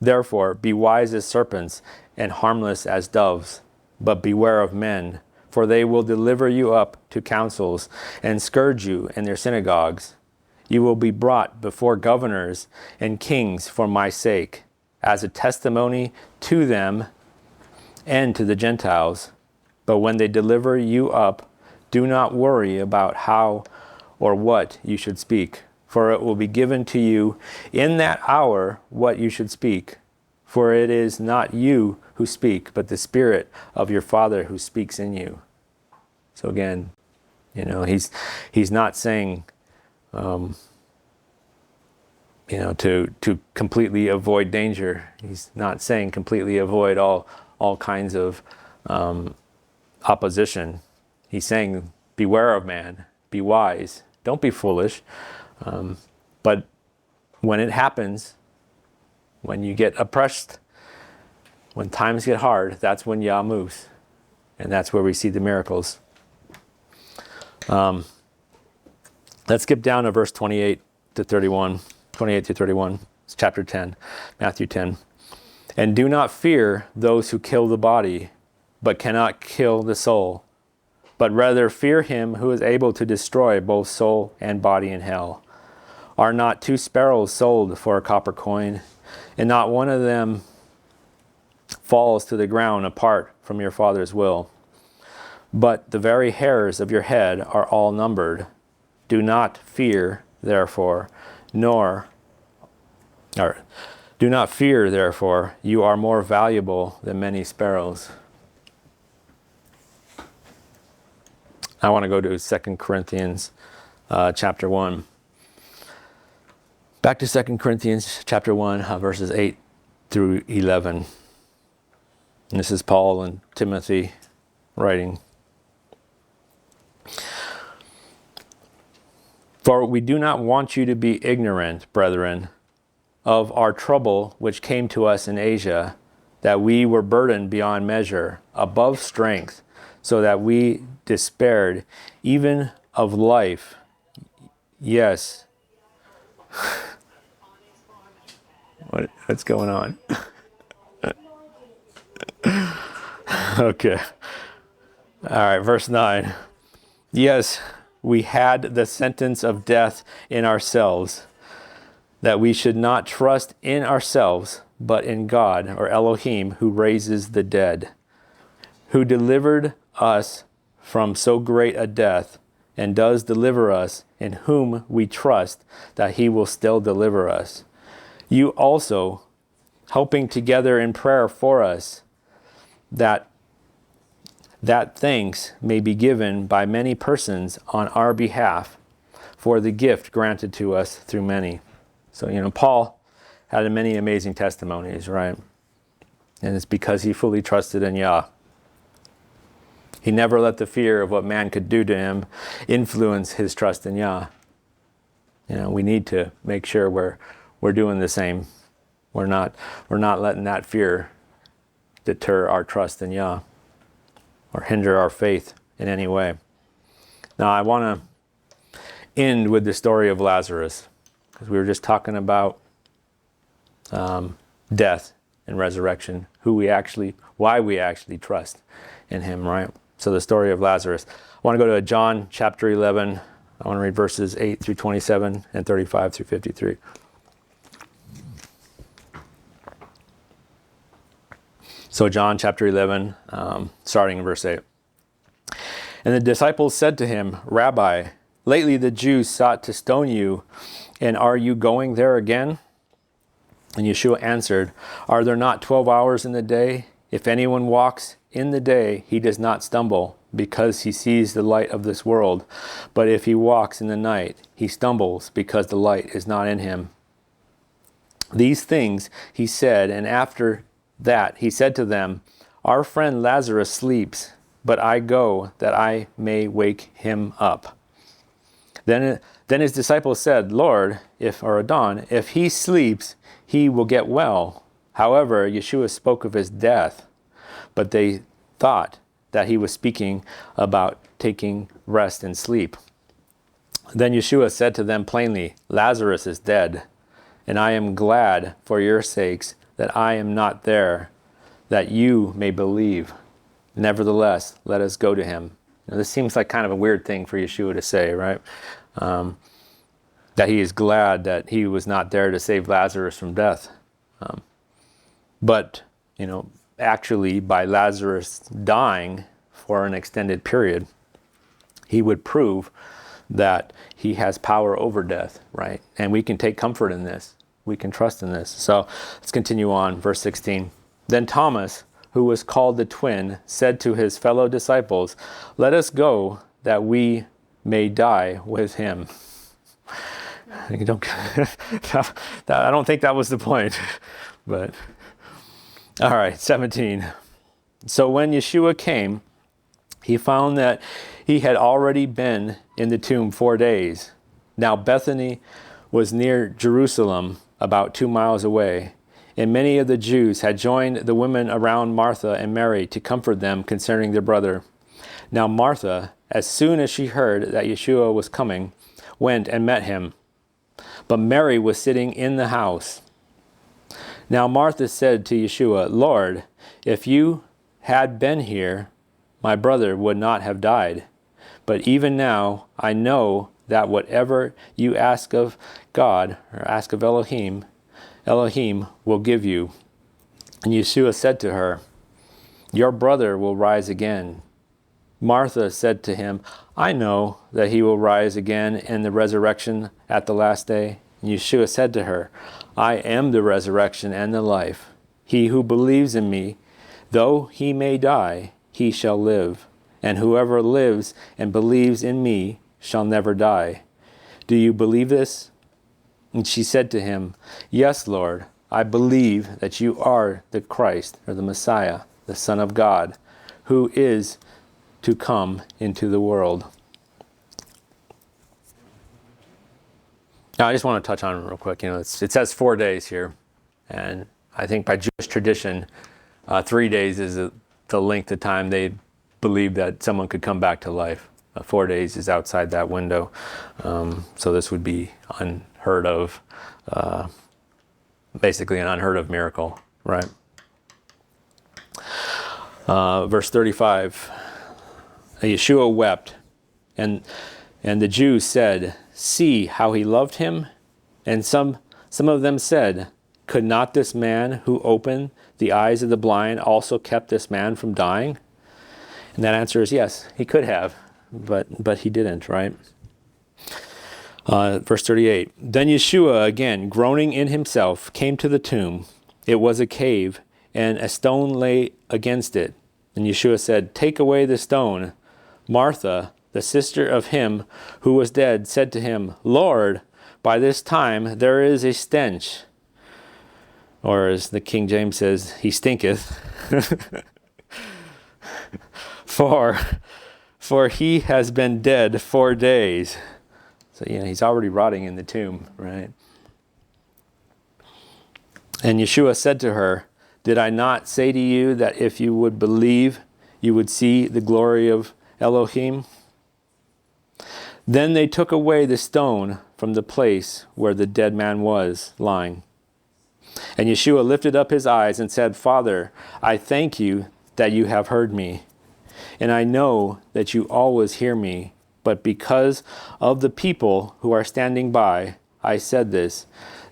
Therefore, be wise as serpents and harmless as doves. But beware of men, for they will deliver you up to councils and scourge you in their synagogues. You will be brought before governors and kings for my sake, as a testimony to them and to the Gentiles. But when they deliver you up, do not worry about how or what you should speak, for it will be given to you in that hour what you should speak. For it is not you who speak, but the Spirit of your Father who speaks in you." So again, you know, he's not saying, you know, to completely avoid danger. He's not saying completely avoid all kinds of opposition. He's saying, beware of man, be wise, don't be foolish. But when it happens, when you get oppressed, when times get hard, that's when Yah moves. And that's where we see the miracles. Let's skip down to verse 28 to 31. 28 to 31. It's chapter 10, Matthew 10. "And do not fear those who kill the body, but cannot kill the soul. But rather fear him who is able to destroy both soul and body in hell. Are not 2 sparrows sold for a copper coin, and not one of them falls to the ground apart from your Father's will? But the very hairs of your head are all numbered. Do not fear, therefore, do not fear, therefore, you are more valuable than many sparrows." I want to go to 2 Corinthians chapter 1. Back to 2 Corinthians chapter 1, verses 8 through 11. And this is Paul and Timothy writing. "For we do not want you to be ignorant, brethren, of our trouble which came to us in Asia, that we were burdened beyond measure, above strength, so that we despaired even of life. Yes." What's going on? Okay. All right, verse 9. "Yes, we had the sentence of death in ourselves, that we should not trust in ourselves, but in God," or Elohim, "who raises the dead, who delivered us from so great a death, and does deliver us, in whom we trust that he will still deliver us. You also, helping together in prayer for us, that thanks may be given by many persons on our behalf for the gift granted to us through many." So, Paul had many amazing testimonies, right? And it's because he fully trusted in Yah. He never let the fear of what man could do to him influence his trust in Yah. We need to make sure we're doing the same. We're not letting that fear deter our trust in Yah or hinder our faith in any way. Now, I want to end with the story of Lazarus, because we were just talking about death and resurrection, why we actually trust in him, right? So the story of Lazarus. I want to go to John chapter 11. I want to read verses 8 through 27 and 35 through 53. So John chapter 11, starting in verse 8. And the disciples said to him, Rabbi, lately the Jews sought to stone you, and are you going there again? And Yeshua answered, Are there not 12 hours in the day? If anyone walks in the day, he does not stumble, because he sees the light of this world. But if he walks in the night, he stumbles, because the light is not in him. These things he said, and after that he said to them, Our friend Lazarus sleeps, but I go that I may wake him up. Then his disciples said, Lord, if he sleeps, he will get well. However, Yeshua spoke of his death, but they thought that he was speaking about taking rest and sleep. Then Yeshua said to them plainly, Lazarus is dead, and I am glad for your sakes that I am not there, that you may believe. Nevertheless, let us go to him. Now, this seems like kind of a weird thing for Yeshua to say, right? That he is glad that he was not there to save Lazarus from death. But, actually by Lazarus dying for an extended period, he would prove that he has power over death, right? And we can take comfort in this. We can trust in this. So let's continue on, verse 16. Then Thomas, who was called the twin, said to his fellow disciples, Let us go that we may die with him. I don't think that was the point, but all right, 17. So when Yeshua came, he found that he had already been in the tomb 4 days. Now Bethany was near Jerusalem, about 2 miles away, and many of the Jews had joined the women around Martha and Mary to comfort them concerning their brother. Now Martha, as soon as she heard that Yeshua was coming, went and met him. But Mary was sitting in the house. Now Martha said to Yeshua, Lord, if you had been here, my brother would not have died. But even now I know that whatever you ask of God, or ask of Elohim will give you. And Yeshua said to her, Your brother will rise again. Martha said to him, I know that he will rise again in the resurrection at the last day. And Yeshua said to her, I am the resurrection and the life. He who believes in me, though he may die, he shall live. And whoever lives and believes in me shall never die. Do you believe this? And she said to him, Yes, Lord, I believe that you are the Christ, or the Messiah, the Son of God, who is to come into the world. Now, I just want to touch on it real quick. It says 4 days here, and I think by Jewish tradition, 3 days is the length of time they believe that someone could come back to life. 4 days is outside that window, so this would be unheard of, basically an unheard of miracle, right? Verse 35. Yeshua wept, and the Jews said, See how he loved him? And some of them said, Could not this man who opened the eyes of the blind also kept this man from dying? And that answer is yes, he could have, but he didn't, right? Verse 38. Then Yeshua, again groaning in himself, came to the tomb. It was a cave, and a stone lay against it. And Yeshua said, Take away the stone. Martha, the sister of him who was dead, said to him, Lord, by this time there is a stench, Or as the King James says, he stinketh. For he has been dead 4 days. So, he's already rotting in the tomb, right? And Yeshua said to her, did I not say to you that if you would believe, you would see the glory of Elohim? Then they took away the stone from the place where the dead man was lying. And Yeshua lifted up his eyes and said, Father, I thank you that you have heard me. And I know that you always hear me. But because of the people who are standing by, I said this,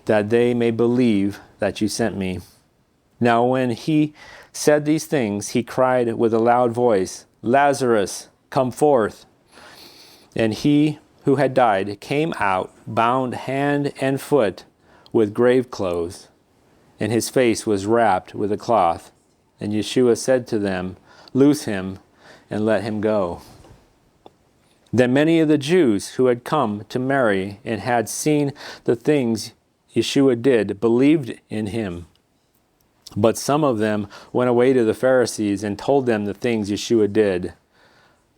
that they may believe that you sent me. Now when he said these things, he cried with a loud voice, Lazarus, come forth. And he who had died came out, bound hand and foot with grave clothes, and his face was wrapped with a cloth. And Yeshua said to them, loose him and let him go. Then many of the Jews who had come to Mary and had seen the things Yeshua did believed in him. But some of them went away to the Pharisees and told them the things Yeshua did.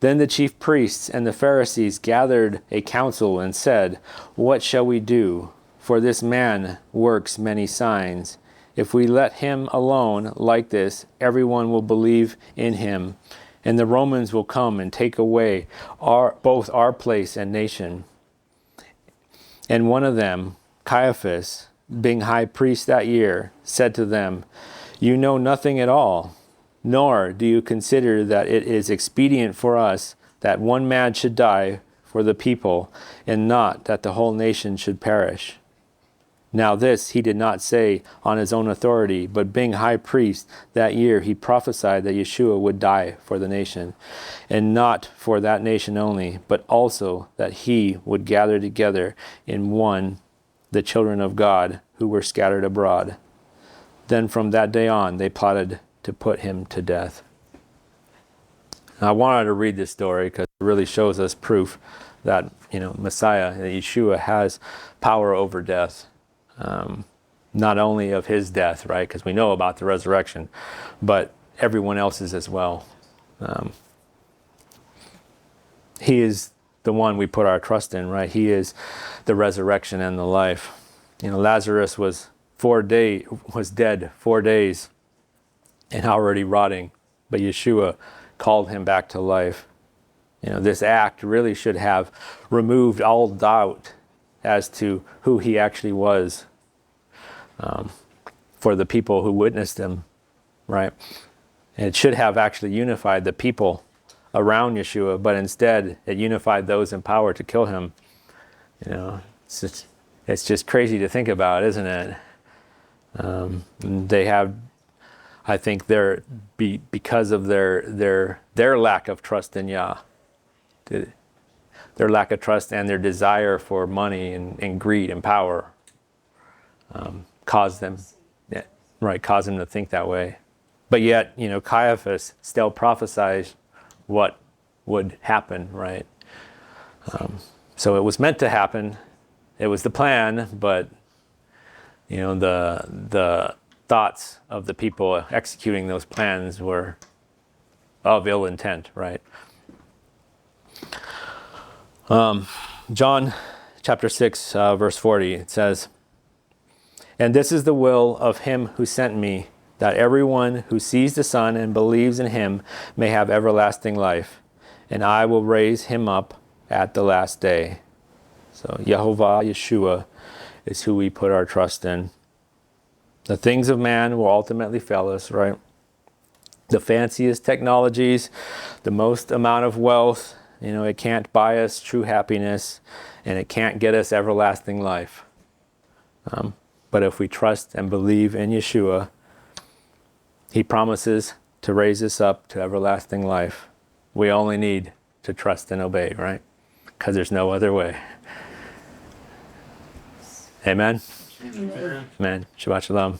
Then the chief priests and the Pharisees gathered a council and said, what shall we do? For this man works many signs. If we let him alone like this, everyone will believe in him, and the Romans will come and take away both our place and nation. And one of them, Caiaphas, being high priest that year, said to them, you know nothing at all, nor do you consider that it is expedient for us that one man should die for the people, and not that the whole nation should perish. Now this he did not say on his own authority, but being high priest that year, he prophesied that Yeshua would die for the nation, and not for that nation only, but also that he would gather together in one the children of God who were scattered abroad. Then from that day on, they plotted to put him to death. Now, I wanted to read this story because it really shows us proof that, Messiah, that Yeshua has power over death. Not only of his death, right? Because we know about the resurrection, but everyone else's as well. He is the one we put our trust in, right? He is the resurrection and the life. Lazarus was dead 4 days and already rotting, but Yeshua called him back to life. This act really should have removed all doubt as to who he actually was for the people who witnessed him, right? And it should have actually unified the people around Yeshua, but instead it unified those in power to kill him. It's just crazy to think about, isn't it? They have, I think, because of their lack of trust in Yah, their lack of trust and their desire for money and greed and power, caused them to think that way. But yet, Caiaphas still prophesied what would happen, right? So it was meant to happen. It was the plan, but the thoughts of the people executing those plans were of ill intent, right? John chapter 6, verse 40, it says, and this is the will of him who sent me, that everyone who sees the Son and believes in him may have everlasting life, and I will raise him up at the last day. So Yehovah, Yeshua, is who we put our trust in. The things of man will ultimately fail us, right? The fanciest technologies, the most amount of wealth, it can't buy us true happiness, and it can't get us everlasting life. But if we trust and believe in Yeshua, he promises to raise us up to everlasting life. We only need to trust and obey, right? Because there's no other way. Amen? Amen. Shabbat shalom.